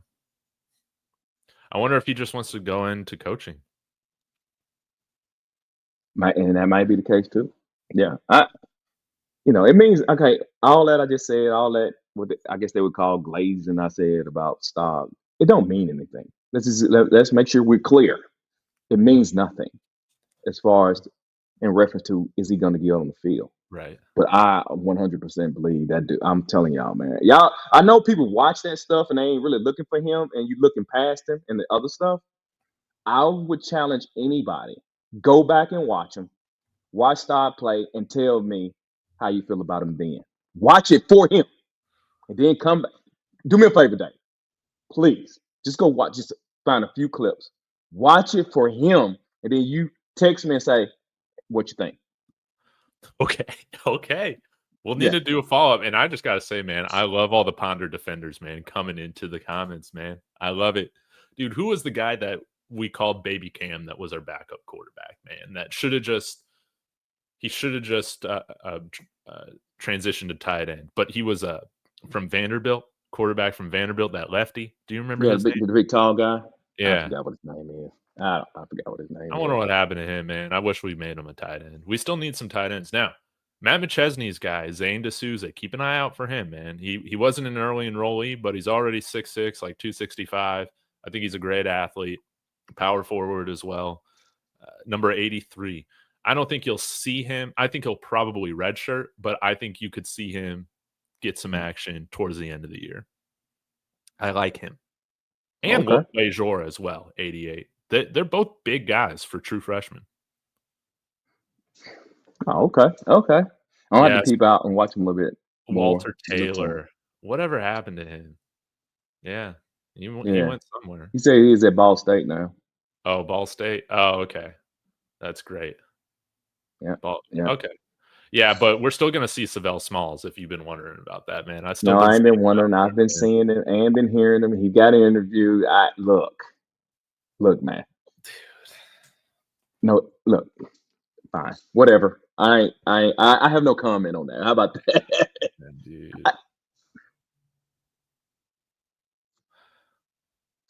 I wonder if he just wants to go into coaching. And that might be the case too. Yeah. It means okay, all that I just said, all that what I guess they would call glazing I said about stock, it don't mean anything. Let's make sure we're clear. It means nothing as far as in reference to is he gonna get on the field. Right. But I 100% believe that dude. I'm telling y'all, man. Y'all, I know people watch that stuff and they ain't really looking for him, and you looking past him and the other stuff. I would challenge anybody. Go back and watch him. Watch Star play and tell me how you feel about him then. Watch it for him. And then come back. Do me a favor, Dave. Please. Just go watch. Just find a few clips. Watch it for him. And then you text me and say, what you think? Okay. We'll need to do a follow-up. And I just got to say, man, I love all the Ponder defenders, man, coming into the comments, man. I love it. Dude, who was the guy that we called Baby Cam that was our backup quarterback, man? That should have just transitioned to tight end. But he was from Vanderbilt, quarterback from Vanderbilt, that lefty. Do you remember his name? The big tall guy? Yeah. I forgot what his name is. I forgot what his name is. I wonder what happened to him, man. I wish we made him a tight end. We still need some tight ends. Now, Matt McChesney's guy, Zane D'Souza, keep an eye out for him, man. He wasn't an early enrollee, but he's already 6'6", like 265. I think he's a great athlete, power forward as well. Number 83. I don't think you'll see him. I think he'll probably redshirt, but I think you could see him get some action towards the end of the year. I like him. And Will Lejour as well, 88. They're both big guys for true freshmen. Oh, okay. I'll have to keep out and watch him a little bit more. Walter Taylor. Whatever happened to him? Yeah. He went somewhere. He said he's at Ball State now. Oh, Ball State? Oh, okay. That's great. Yeah. Okay. Yeah, but we're still going to see Savell Smalls if you've been wondering about that, man. I ain't been wondering. I've been seeing it and been hearing him. He got an interview. Look, man. Dude. No, look. Fine. Whatever. I have no comment on that. How about that? Dude.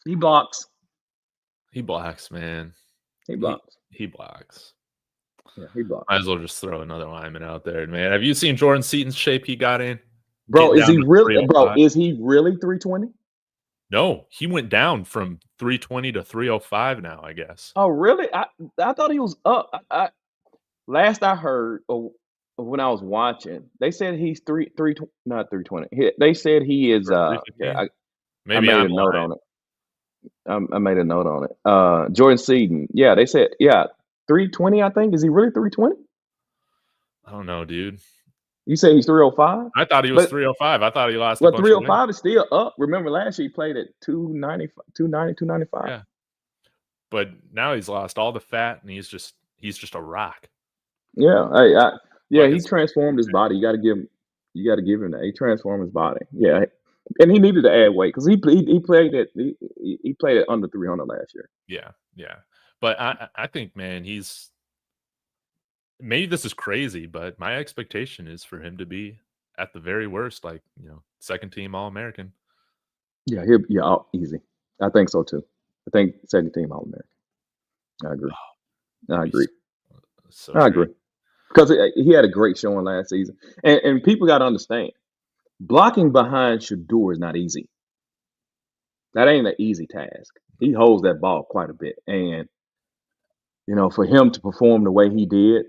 He blocks. He blocks, man. He blocks. He blocks. Yeah, he blocks. Might as well just throw another lineman out there, man. Have you seen Jordan Seaton's shape he got in? Bro, is he really 320? No, he went down from 320 to 305 now, I guess. Oh, really? I thought he was up. Last I heard, a when I was watching, they said he's not 320. They said he is. Or Yeah, 315? I Maybe made I'm a note lying. on it. I made a note on it. Jordan Seaton. Yeah, they said 320. I think is he really 320? I don't know, dude. You say he's 305, I thought he was but 305. I thought he lost a well, bunch of weight. 305 is still up. Remember last year he played at 295. Yeah. But now he's lost all the fat and he's just a rock. Yeah, yeah, Like he it's transformed his body. You got to give him that. He transformed his body. Yeah, and he needed to add weight because he played at under 300 last year. yeah. But I think, man, maybe this is crazy, but my expectation is for him to be at the very worst, like, second team All-American. Yeah, easy. I think so too. I think second team All American. I agree. I agree. So I great. agree because he had a great showing last season, and people got to understand blocking behind Shador is not easy. That ain't an easy task. He holds that ball quite a bit, and for him to perform the way he did,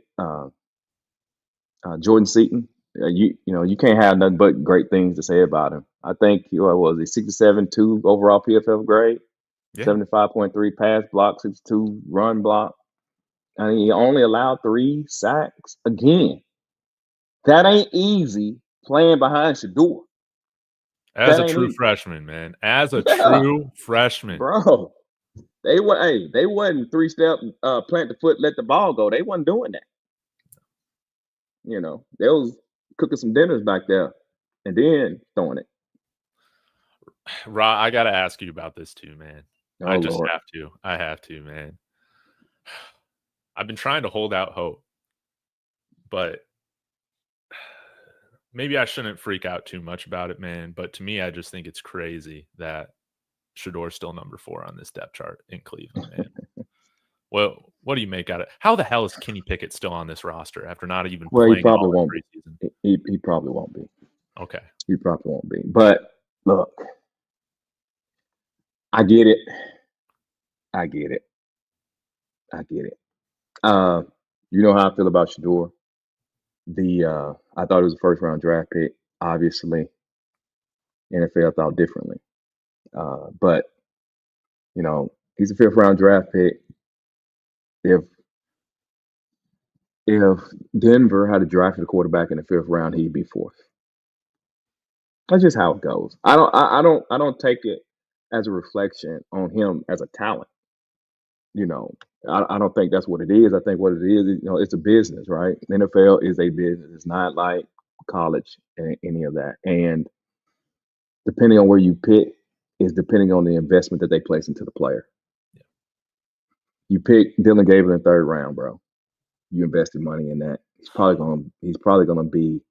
Jordan Seaton, you can't have nothing but great things to say about him. I think what was he 67.2 overall PFF grade, Yeah. 75.3 pass block, 62 run block. I mean, he only allowed 3 sacks. Again, that ain't easy playing behind Shador. As That a ain't true easy. freshman, man. As a Yeah, true freshman. bro. They wasn't 3-step, plant the foot, let the ball go. They wasn't doing that. They was cooking some dinners back there and then throwing it. Ra, I got to ask you about this too, man. I Oh just Lord. have to. I have to, man. I've been trying to hold out hope, but maybe I shouldn't freak out too much about it, man. But to me, I just think it's crazy that Shador's still number 4 on this depth chart in Cleveland, man. Well, what do you make out of it? How the hell is Kenny Pickett still on this roster after not even Well, he playing at probably all won't in be. preseason? He probably won't be. Okay. He probably won't be. But look, I get it. I get it. I get it. You know how I feel about Shador. I thought it was a first round draft pick. Obviously, NFL thought differently. But he's a 5th round draft pick. If Denver had drafted a quarterback in the 5th round, he'd be 4th. That's just how it goes. I don't take it as a reflection on him as a talent. I don't think that's what it is. I think what it is, it's a business, right? The NFL is a business. It's not like college and any of that. And depending on where you pick is depending on the investment that they place into the player. Yeah. You pick Dylan Gabriel in the 3rd round, bro. You invested money in that. He's probably gonna be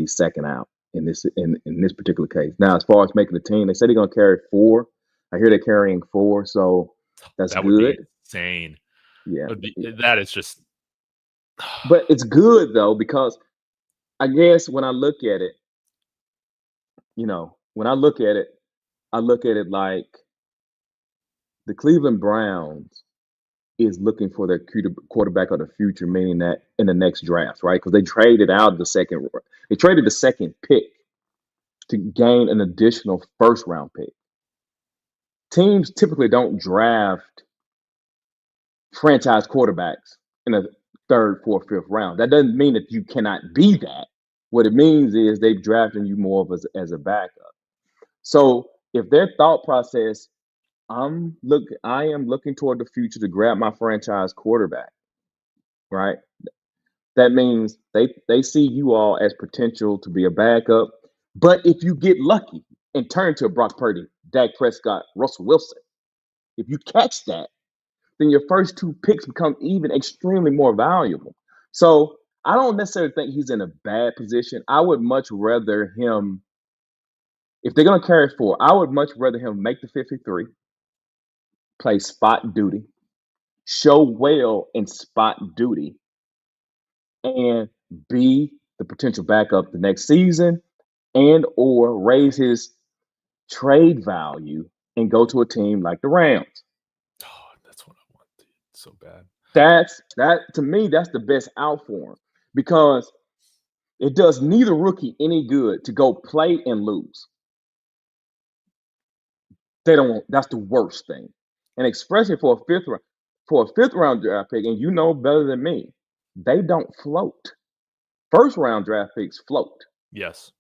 second out in this particular case. Now, as far as making the team, they said he's gonna carry 4. I hear they're carrying 4, so that's That would be good. insane. Yeah. That is just. But it's good though, because I guess when I look at it, I look at it like the Cleveland Browns is looking for their quarterback of the future, meaning that in the next draft, right? Because they traded the second pick to gain an additional 1st round pick. Teams typically don't draft franchise quarterbacks in the 3rd, 4th, 5th round. That doesn't mean that you cannot be that. What it means is they've drafted you more of as a backup. So if their thought process, I am looking toward the future to grab my franchise quarterback, right? That means they see you all as potential to be a backup. But if you get lucky and turn to Brock Purdy, Dak Prescott, Russell Wilson, if you catch that, then your first 2 picks become even extremely more valuable. So I don't necessarily think he's in a bad position. I would much rather him, if they're going to carry 4, I would much rather him make the 53, play spot duty, show well in spot duty, and be the potential backup the next season, and or raise his trade value and go to a team like the Rams. Oh, that's what I want, dude. So bad. That to me, that's the best out for him. because it does neither rookie any good to go play and lose. They don't want. That's the worst thing, and especially for a fifth round draft pick, and you know better than me, they don't float. First round draft picks float. Yes.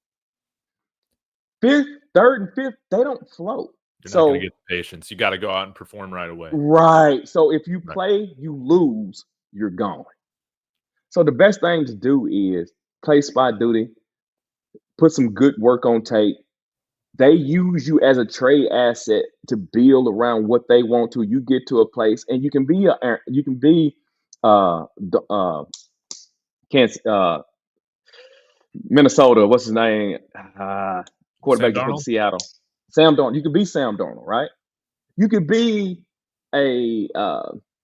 Fifth, third, and fifth, they don't float. You're not going So to get the patience. You got to go out and perform right away. right. So if you Right. play, you lose, you're gone. So the best thing to do is play spot duty, put some good work on tape. They use you as a trade asset to build around what they want to. You get to a place, and you can be Kansas, Minnesota. What's his name? Quarterback Sam just went to Darnold? Seattle. Sam Darnold. You could be Sam Darnold, right? You could be a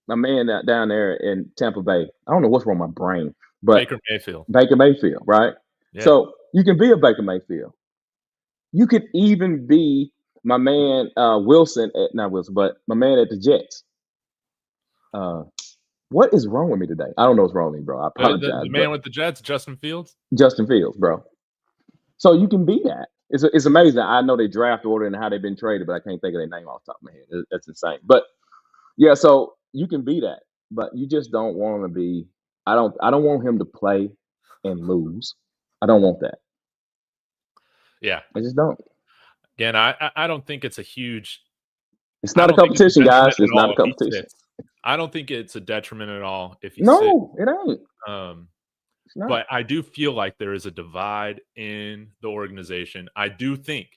man down there in Tampa Bay. I don't know what's wrong with my brain, but Baker Mayfield. Baker Mayfield, right? Yeah. So you can be a Baker Mayfield. You could even be my man Wilson at not Wilson, but my man at the Jets. What is wrong with me today? I don't know what's wrong with me, bro. I apologize. The man with the Jets, Justin Fields? Justin Fields, bro. So you can be that. It's amazing. I know they draft order and how they've been traded, but I can't think of their name off the top of my head. That's insane. But yeah, so you can be that, but you just don't want to be. I don't want him to play and lose. I don't want that. Yeah. I just don't. Again, I don't think it's a huge. It's not a competition, guys. It's not a detriment at all if he competition. sits. I don't think it's a detriment at all if he sits. No, it ain't. It's not. But I do feel like there is a divide in the organization. I do think,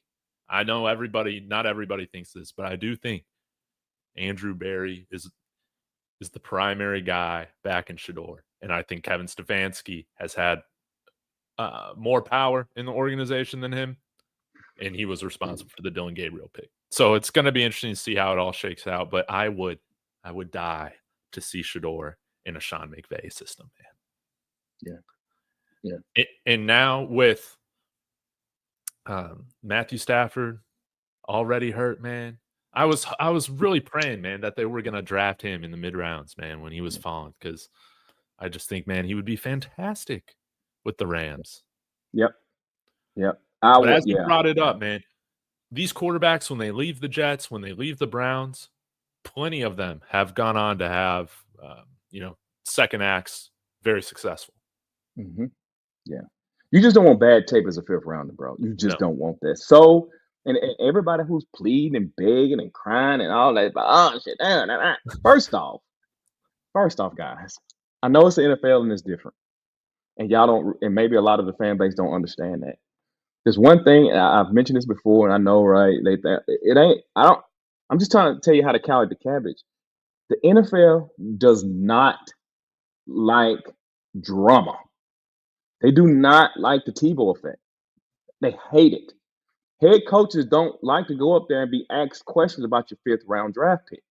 I know not everybody thinks this, but I do think Andrew Berry is the primary guy back in Shedeur. And I think Kevin Stefanski has had more power in the organization than him. And he was responsible for the Dylan Gabriel pick. So it's going to be interesting to see how it all shakes out. But I would die to see Shedeur in a Sean McVay system, man. Yeah. And now with Matthew Stafford already hurt, man. I was really praying, man, that they were going to draft him in the mid rounds, man, when he was falling, because I just think, man, he would be fantastic with the Rams. Yep. But as you brought it up, man, these quarterbacks, when they leave the Jets, when they leave the Browns, plenty of them have gone on to have, second acts very successful. Mm-hmm. Yeah. You just don't want bad tape as a fifth rounder, bro. You just don't want that. So, and everybody who's pleading and begging and crying and all that, oh shit, First off, guys, I know it's the NFL and it's different, and y'all don't, and maybe a lot of the fan base don't understand that. There's one thing, and I've mentioned this before, and I know, right? It ain't. I'm just trying to tell you how to count the cabbage. The NFL does not like drama. They do not like the Tebow effect. They hate it. Head coaches don't like to go up there and be asked questions about your fifth round draft pick.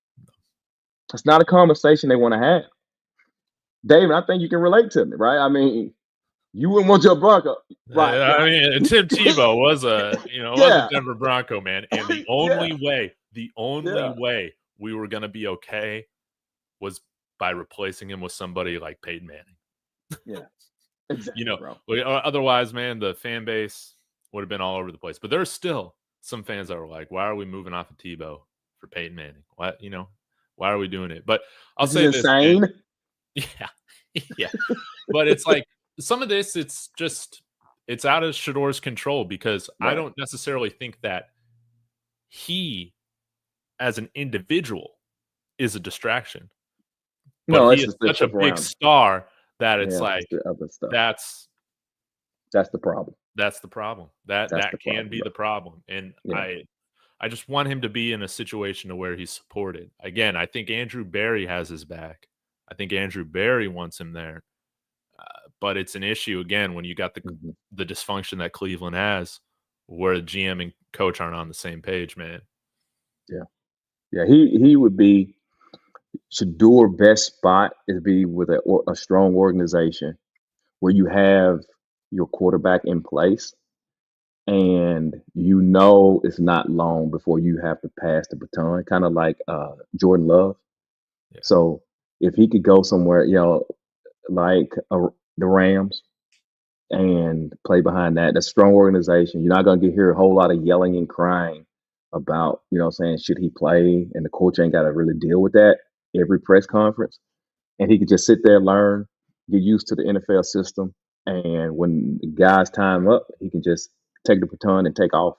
That's not a conversation they want to have. David, I think you can relate to me, right? I mean, you wouldn't want your Bronco, right? I mean, Tim Tebow was a Denver Bronco, man, and the only way we were going to be okay was by replacing him with somebody like Peyton Manning. Yeah, exactly. Bro. Otherwise, man, the fan base would have been all over the place. But there's still some fans that were like, "Why are we moving off of Tebow for Peyton Manning? What, why are we doing it?" But I'll say this, insane. Man. Yeah. But it's like some of this, it's out of Shedeur's control, because right. I don't necessarily think that he, as an individual, is a distraction. But he is such a big star that it's like that's the problem. That's the problem. That can be the problem. And I just want him to be in a situation to where he's supported. Again, I think Andrew Berry has his back. I think Andrew Berry wants him there. But it's an issue, again, when you got the dysfunction that Cleveland has, where the GM and coach aren't on the same page, man. Yeah. He would be Shedeur's best spot is be with a strong organization where you have your quarterback in place, and it's not long before you have to pass the baton, kind of like Jordan Love. Yeah. So if he could go somewhere, like the Rams and play behind that. That's a strong organization. You're not going to hear a whole lot of yelling and crying about, saying, should he play? And the coach ain't got to really deal with that every press conference. And he could just sit there, learn, get used to the NFL system. And when the guys time up, he can just take the baton and take off.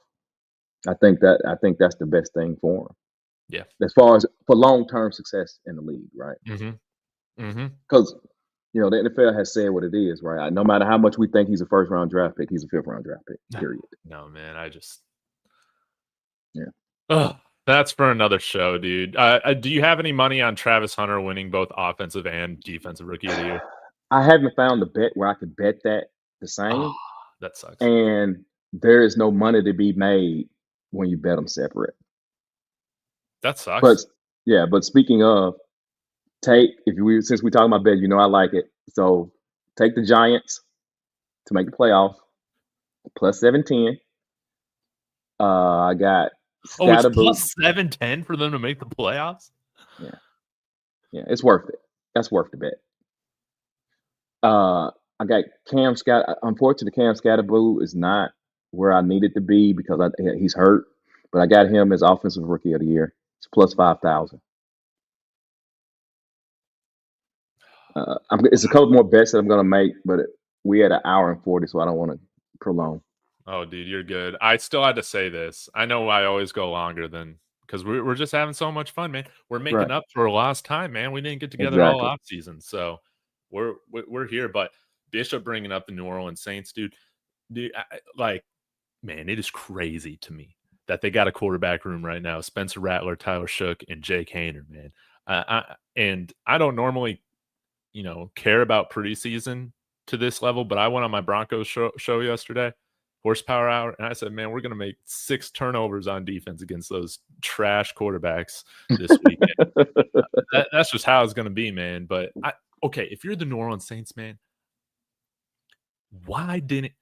I think that's the best thing for him. Yeah. As far as for long-term success in the league, right? Because the NFL has said what it is, right? No matter how much we think he's a first-round draft pick, he's a fifth-round draft pick. Period. No, man, yeah. Oh, that's for another show, dude. Do you have any money on Travis Hunter winning both offensive and defensive rookie of the year? I haven't found a bet where I could bet that the same. Oh, that sucks. And there is no money to be made when you bet them separate. That sucks. But speaking of, since we talking about bet, I like it. So take the Giants to make the playoff, plus 710. I got it's plus 710 for them to make the playoffs? Yeah, it's worth it. That's worth the bet. I got Cam Scott. Unfortunately, Cam Scatterboo is not where I needed to be because he's hurt. But I got him as offensive rookie of the year. It's plus 5,000. It's a couple more bets that I'm going to make, but we had an hour and 40, so I don't want to prolong. Oh, dude, you're good. I still had to say this. I know I always go longer than because we're just having so much fun, man. We're making up for lost time, man. We didn't get together all off season, so we're here. But Bishop bringing up the New Orleans Saints, dude, man, it is crazy to me that they got a quarterback room right now. Spencer Rattler, Tyler Shook, and Jake Haener, man. And I don't normally, care about preseason to this level, but I went on my Broncos show yesterday, Horsepower Hour, and I said, man, we're going to make 6 turnovers on defense against those trash quarterbacks this weekend. That's just how it's going to be, man. But if you're the New Orleans Saints, man, why didn't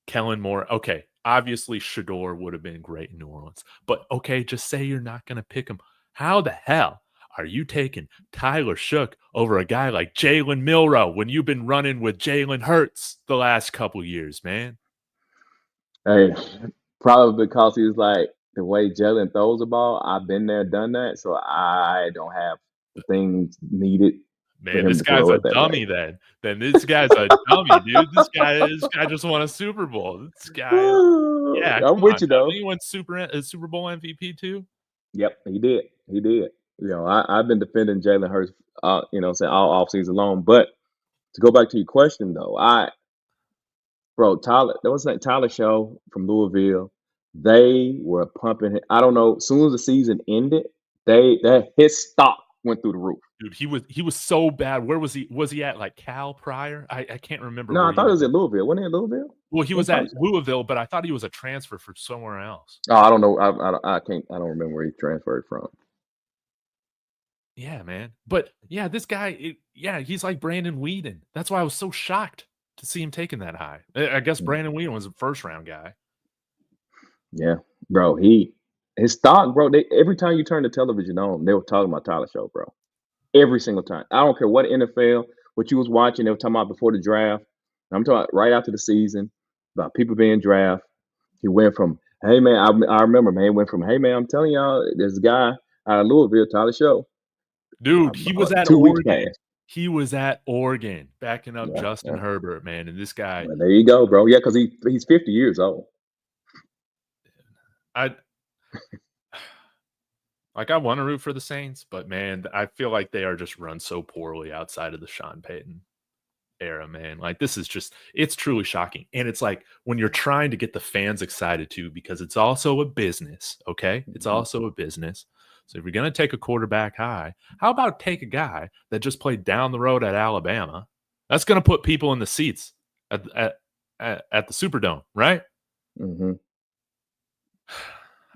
Kellen Moore? Okay, obviously Shador would have been great in New Orleans, but just say you're not going to pick him. How the hell are you taking Tyler Shook over a guy like Jalen Milroe when you've been running with Jalen Hurts the last couple years, man? Hey, probably because he's like the way Jalen throws the ball. I've been there, done that, so I don't have the things needed. Man, this guy's a dummy. Then this guy's a dummy, dude. This guy just won a Super Bowl. This guy, I'm with you though. He won Super Bowl MVP too. Yep, he did. I've been defending Jalen Hurts, saying all offseason long. But to go back to your question though, Tyler Show from Louisville. They were pumping. I don't know. As soon as the season ended, his stock went through the roof. Dude, he was so bad. Where was he? Was he at like Cal prior? I can't remember. No, I thought it was at Louisville. Wasn't he at Louisville? Well, he was at Louisville, but I thought he was a transfer for somewhere else. Oh, I don't know. I don't remember where he transferred from. Yeah, man. But this guy, he's like Brandon Weeden. That's why I was so shocked to see him taking that high. I guess Brandon Weeden was a first-round guy. Yeah, bro. His stock, bro. Every time you turn the television on, they were talking about Tyler Show, bro. Every single time. I don't care what NFL, what you was watching, they were talking about before the draft. I'm talking about right after the season, about people being drafted. He went from, hey, man, I remember, man, he went from, hey, man, I'm telling y'all, there's a guy out of Louisville, Tyler Show. Dude, he was at Oregon. He was at Oregon backing up Justin Herbert, man. And this guy. Well, there you go, bro. Yeah, because he's 50 years old. I want to root for the Saints, but man, I feel like they are just run so poorly outside of the Sean Payton era, man. Like this is it's truly shocking. And it's like when you're trying to get the fans excited too, because it's also a business, okay? It's also a business. So if you're going to take a quarterback high, how about take a guy that just played down the road at Alabama? That's going to put people in the seats at the Superdome, right? Mm-hmm.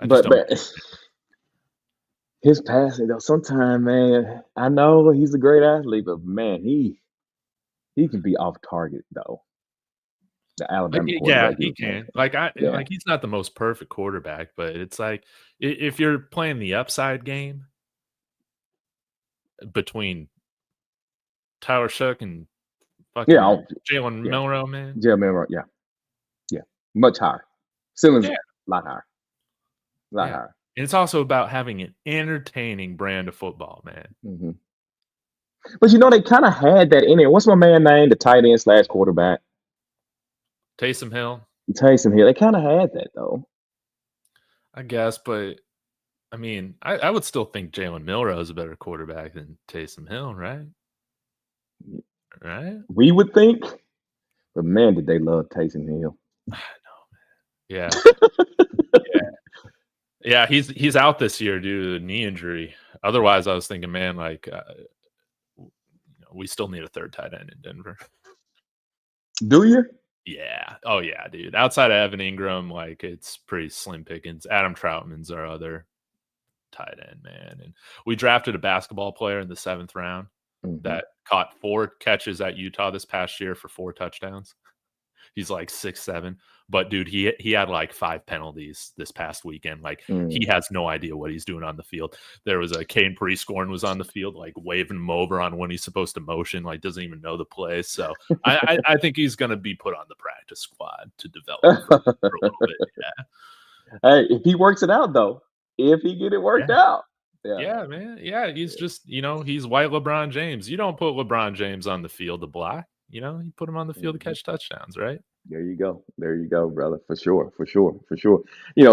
But his passing though, sometimes, man, I know he's a great athlete, but man, he can be off target though. The Alabama quarterback, he can. He's not the most perfect quarterback, but it's like if you're playing the upside game between Tyler Shook and Yeah, Fucking Jalen yeah, Milrow, man. Jalen Milrow, yeah, much higher. Ceiling's Yeah, a lot higher, a lot yeah. higher. And it's also about having an entertaining brand of football, man. Hmm. But they kind of had that in it. What's my man name? The tight end slash quarterback, Taysom Hill, Taysom Hill. They kind of had that though. I guess, but I mean, I would still think Jalen Milrow is a better quarterback than Taysom Hill, right? Right? We would think, but man, did they love Taysom Hill. Yeah. Yeah, he's out this year due to a knee injury. Otherwise, I was thinking, man, like, we still need a third tight end in Denver. Do you? Yeah. Oh, yeah, dude. Outside of Evan Ingram, like, it's pretty slim pickings. Adam Troutman's our other tight end, man. And we drafted a basketball player in the 7th round that caught 4 catches at Utah this past year for 4 touchdowns. He's like 6'7", but dude, he had like 5 penalties this past weekend. Like he has no idea what he's doing on the field. There was a Kane Prescorn was on the field, like waving him over on when he's supposed to motion, like doesn't even know the play. So I think he's going to be put on the practice squad to develop for a little bit. Yeah. Hey, if he works it out though, if he get it worked out. Yeah, man. Yeah, he's just, he's white LeBron James. You don't put LeBron James on the field to block. You put him on the field to catch touchdowns, right? There you go, brother. For sure.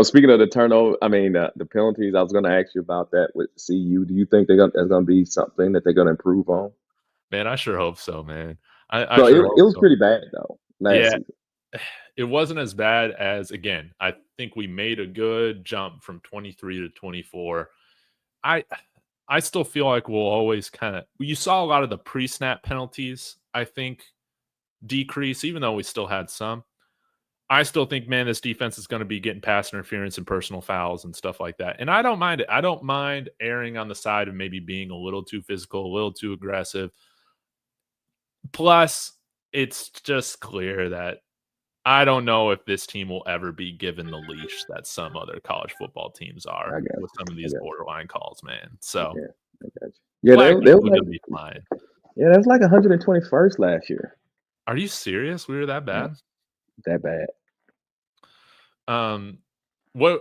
Speaking of the turnover, I mean the penalties. I was going to ask you about that with CU. Do you think that's going to be something that they're going to improve on? Man, I sure hope so, man. I So sure it hope was so. pretty bad though last season. It wasn't as bad as, again, I think we made a good jump from 23 to 24. I still feel like we'll always you saw a lot of the pre-snap penalties, I think, decrease, even though we still had some. I still think, man, this defense is going to be getting pass interference and personal fouls and stuff like that. And I don't mind it. I don't mind erring on the side of maybe being a little too physical, a little too aggressive. Plus, it's just clear that I don't know if this team will ever be given the leash that some other college football teams are with some of these borderline calls, man. So, I got you. Yeah, they were going to be fine. Yeah, that was like 121st last year. Are you serious? We were that bad? That bad.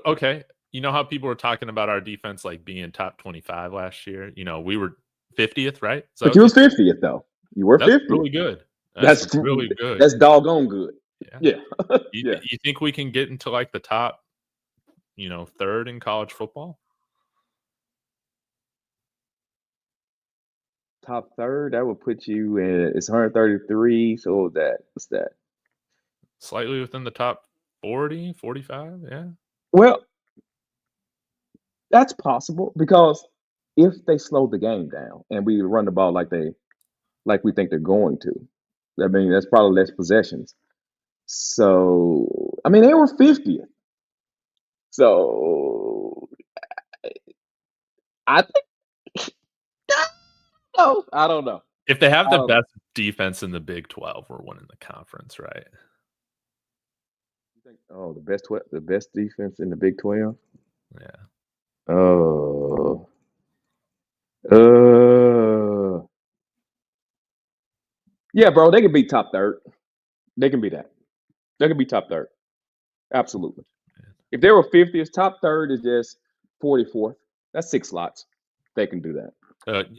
Okay. You know how people were talking about our defense like being top 25 last year? We were 50th, right? So but you was 50th though. You were 50th. That's really good. That's really good. That's doggone good. Yeah. You think we can get into like the top, 3rd in college football? Top 3rd, that would put you in. It's 133. So what's that? Slightly within the top 40, 45. Yeah. Well, that's possible because if they slow the game down and we run the ball like we think they're going to, I mean that's probably less possessions. So I mean they were 50th. So I think no, I don't know. If they have the best defense in the Big 12, we're winning the conference, right? You think, the best defense in the Big 12? Yeah. Oh. Yeah, bro, they can be top 3rd. They can be that. They can be top 3rd. Absolutely. If they were 50th, top 3rd is just 44th. That's 6 slots. They can do that.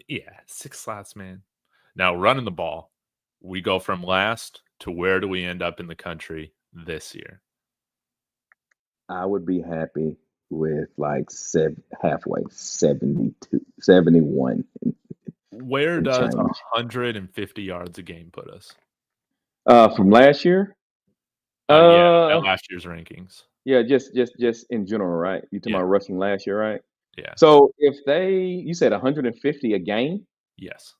Yeah, 6 slots, man. Now, running the ball, we go from last to where do we end up in the country this year? I would be happy with like halfway, 72, 71. Where does 150 yards a game put us? From last year? At last year's rankings. Yeah, just in general, right? You talking about rushing last year, right? Yeah. So if you said 150 a game? Yes.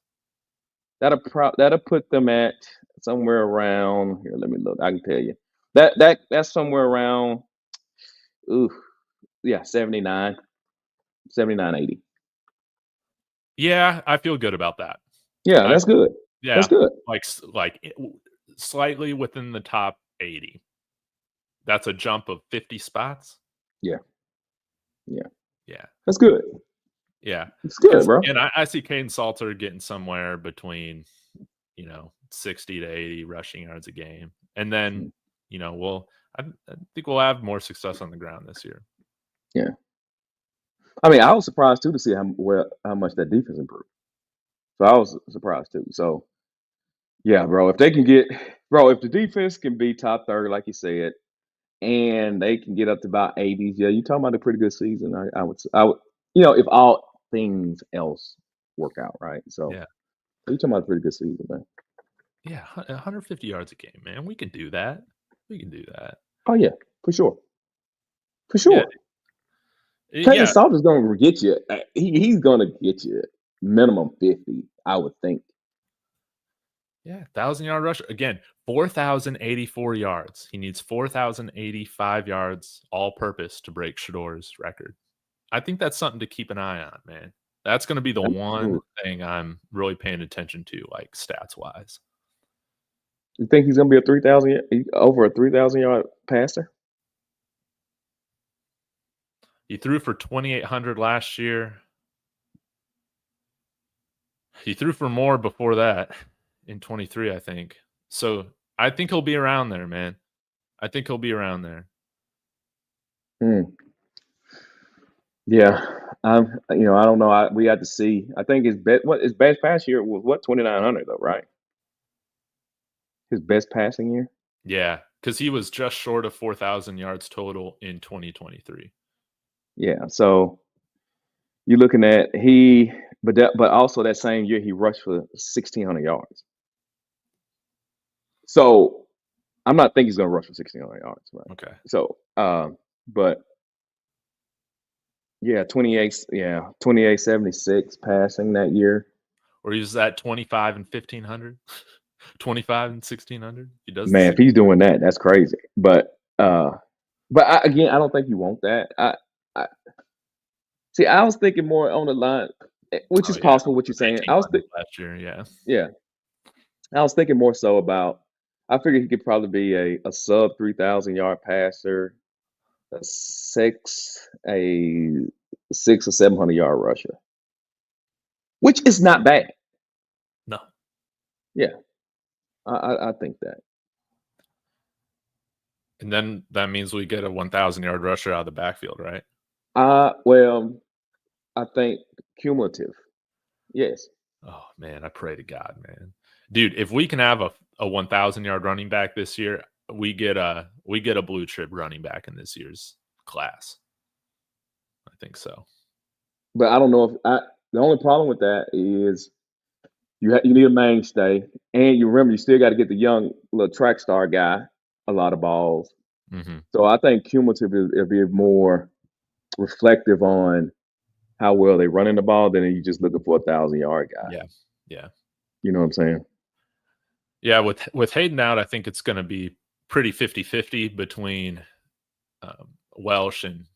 That'll put them at somewhere around here. Let me look. I can tell you that's somewhere around 79, 80. Yeah, I feel good about that. Yeah, that's good. Yeah, that's good. Like slightly within the top 80. That's a jump of 50 spots. Yeah. That's good. Yeah, it's good, bro. And I see Kaidon Salter getting somewhere between, 60 to 80 rushing yards a game. And then, I think we'll have more success on the ground this year. Yeah. I mean, I was surprised too to see how much that defense improved. So I was surprised too. So yeah, bro, if the defense can be top 30, like you said, and they can get up to about 80s, yeah, you're talking about a pretty good season. I would, if all things else work out, right? So Yeah. you're talking about a pretty good season, man. Yeah, 150 yards a game, man. We can do that. We can do that. Oh yeah, for sure. For Yeah. sure. Kaidon Yeah. Salter's going to get you. He's going to get you minimum 50, I would think. Yeah, 1,000-yard rush. Again, 4,084 yards. He needs 4,085 yards all-purpose to break Shador's record. I think that's something to keep an eye on, man. That's going to be the one thing I'm really paying attention to, like stats-wise. You think he's going to be over a 3,000-yard passer? He threw for 2,800 last year. He threw for more before that in 23, I think. So I think he'll be around there, man. I think he'll be around there. Yeah, I don't know. We had to see. I think his best pass year was 2,900 though, right? His best passing year. Yeah, because he was just short of 4,000 yards total in 2023. Yeah, so you're looking at but also that same year he rushed for 1,600 yards. So I'm not thinking he's going to rush for 1,600 yards, right? Okay. So, but yeah, 2876 passing that year. Or he was at 25 and 1,500, 25 and 1,600. He does. Man, if he's doing that, that's crazy. But again, I don't think you want that. I see. I was thinking more on the line, which is possible. What you're saying. I was last year. Yeah. I was thinking more so about. I figured he could probably be a sub 3,000-yard passer, a 600 or 700-yard rusher, which is not bad. No. Yeah, I think that. And then that means we get a 1,000-yard rusher out of the backfield, right? Well, I think cumulative. Yes. Oh man, I pray to God, man. Dude, if we can have a 1,000-yard running back this year, we get a blue chip running back in this year's class. I think so. But I don't know if the only problem with that is you need a mainstay, and you remember you still got to get the young little track star guy a lot of balls. Mm-hmm. So I think cumulative it'll be more reflective on how well they running the ball than you just looking for a 1,000-yard guy. Yeah. You know what I'm saying? Yeah, with Hayden out, I think it's going to be pretty 50-50 between Welsh and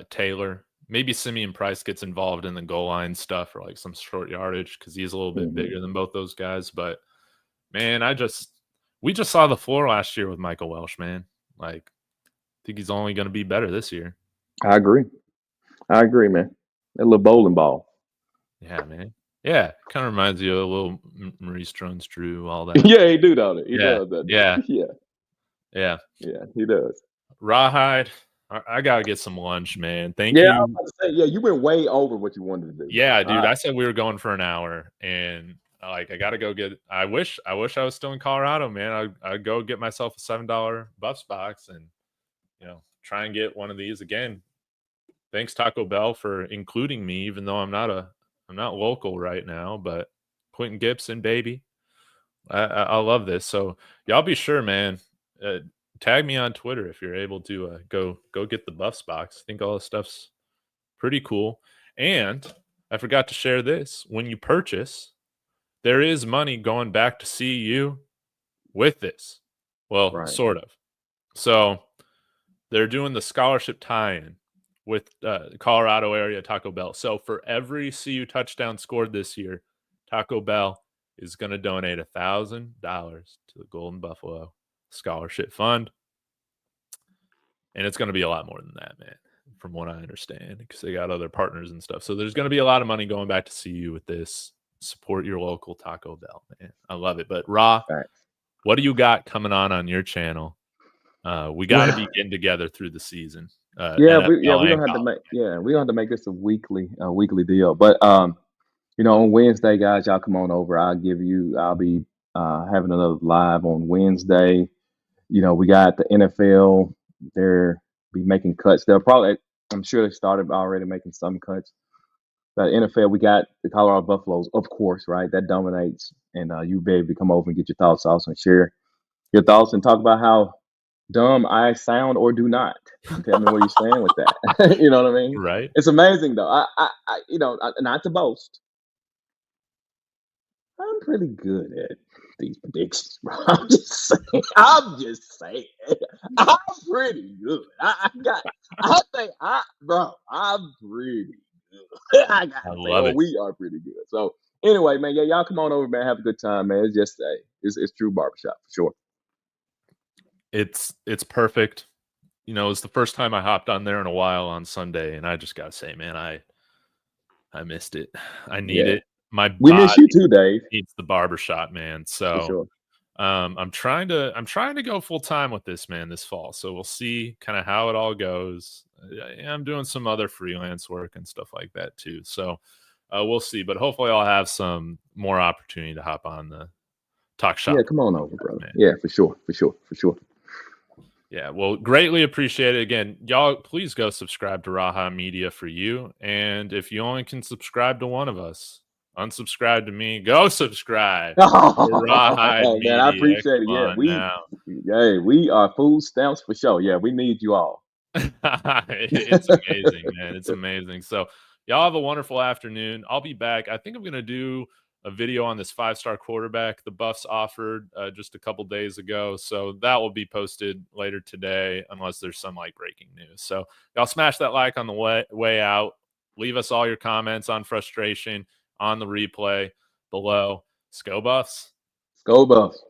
Taylor. Maybe Simeon Price gets involved in the goal line stuff or like some short yardage because he's a little bit bigger than both those guys. But man, we just saw the floor last year with Michael Welsh, man. Like, I think he's only going to be better this year. I agree, man. That little bowling ball. Yeah, man. Yeah, kind of reminds you of a little Maurice Jones-Drew, all that. Yeah, he do that. He does that. Yeah, he does. Rawhide, I gotta get some lunch, man. Thank you. Yeah, I was about to say, you went way over what you wanted to do. Yeah, dude. I said we were going for an hour, and like I gotta go get. I wish I was still in Colorado, man. I'd go get myself a $7 Buffs box and try and get one of these again. Thanks Taco Bell for including me, even though I'm not local right now. But Quentin Gibson, baby, I love this. So y'all be sure, man. Tag me on Twitter if you're able to go get the Buffs box. I think all this stuff's pretty cool. And I forgot to share this. When you purchase, there is money going back to CU with this. Well, Right. Sort of. So they're doing the scholarship tie-in with Colorado area Taco Bell. So for every CU touchdown scored this year, Taco Bell is going to donate $1,000 to the Golden Buffalo Scholarship Fund. And it's going to be a lot more than that, man, from what I understand, because they got other partners and stuff. So there's going to be a lot of money going back to CU with this. support your local Taco Bell, man. I love it. But Ra, Right. what do you got coming on your channel? We got to Well, be getting together through the season. yeah, NFL we and don't have to college. we don't have to make this a weekly deal. But on Wednesday, guys, y'all come on over. I'll be having another live on Wednesday. We got the NFL. They're be making cuts. I'm sure they started already making some cuts. But NFL, we got the Colorado Buffaloes, of course, right? That dominates. And you be able to come over and get your thoughts also and share your thoughts and talk about how dumb I sound or do not. And tell me where you stand with that. You know what I mean? Right? It's amazing though. Not to boast. I'm pretty good at these predictions, bro. I'm just saying. I'm just saying. I'm pretty good. I'm pretty good. I I gotta say, love it. we are pretty good. So anyway, man, yeah, y'all come on over, man. Have a good time, man. It's just it's true barbershop for sure. It's perfect. It's the first time I hopped on there in a while on Sunday, and I just gotta say, man, I missed it. I need Yeah. it. My We miss body you too, Dave. needs the barbershop, man. For So sure. I'm trying to go full time with this, man, this fall. So we'll see kind of how it all goes. I'm doing some other freelance work and stuff like that too. So we'll see. But hopefully I'll have some more opportunity to hop on the talk shop. Yeah, come on over, brother. Man. Yeah, for sure. Yeah, well, greatly appreciate it. Again, y'all, please go subscribe to Raha Media for you. And if you only can subscribe to one of us, unsubscribe to me. Go subscribe to Raha Man, I Media. appreciate it. Come Yeah, on now. we are food stamps for sure. Yeah, we need you all. It's amazing, man. It's amazing. So y'all have a wonderful afternoon. I'll be back. I think I'm going to do a video on this 5-star quarterback the Buffs offered just a couple days ago. So that will be posted later today unless there's some breaking news. So y'all smash that like on the way out. Leave us all your comments on frustration on the replay below. Go Buffs. Go Buffs.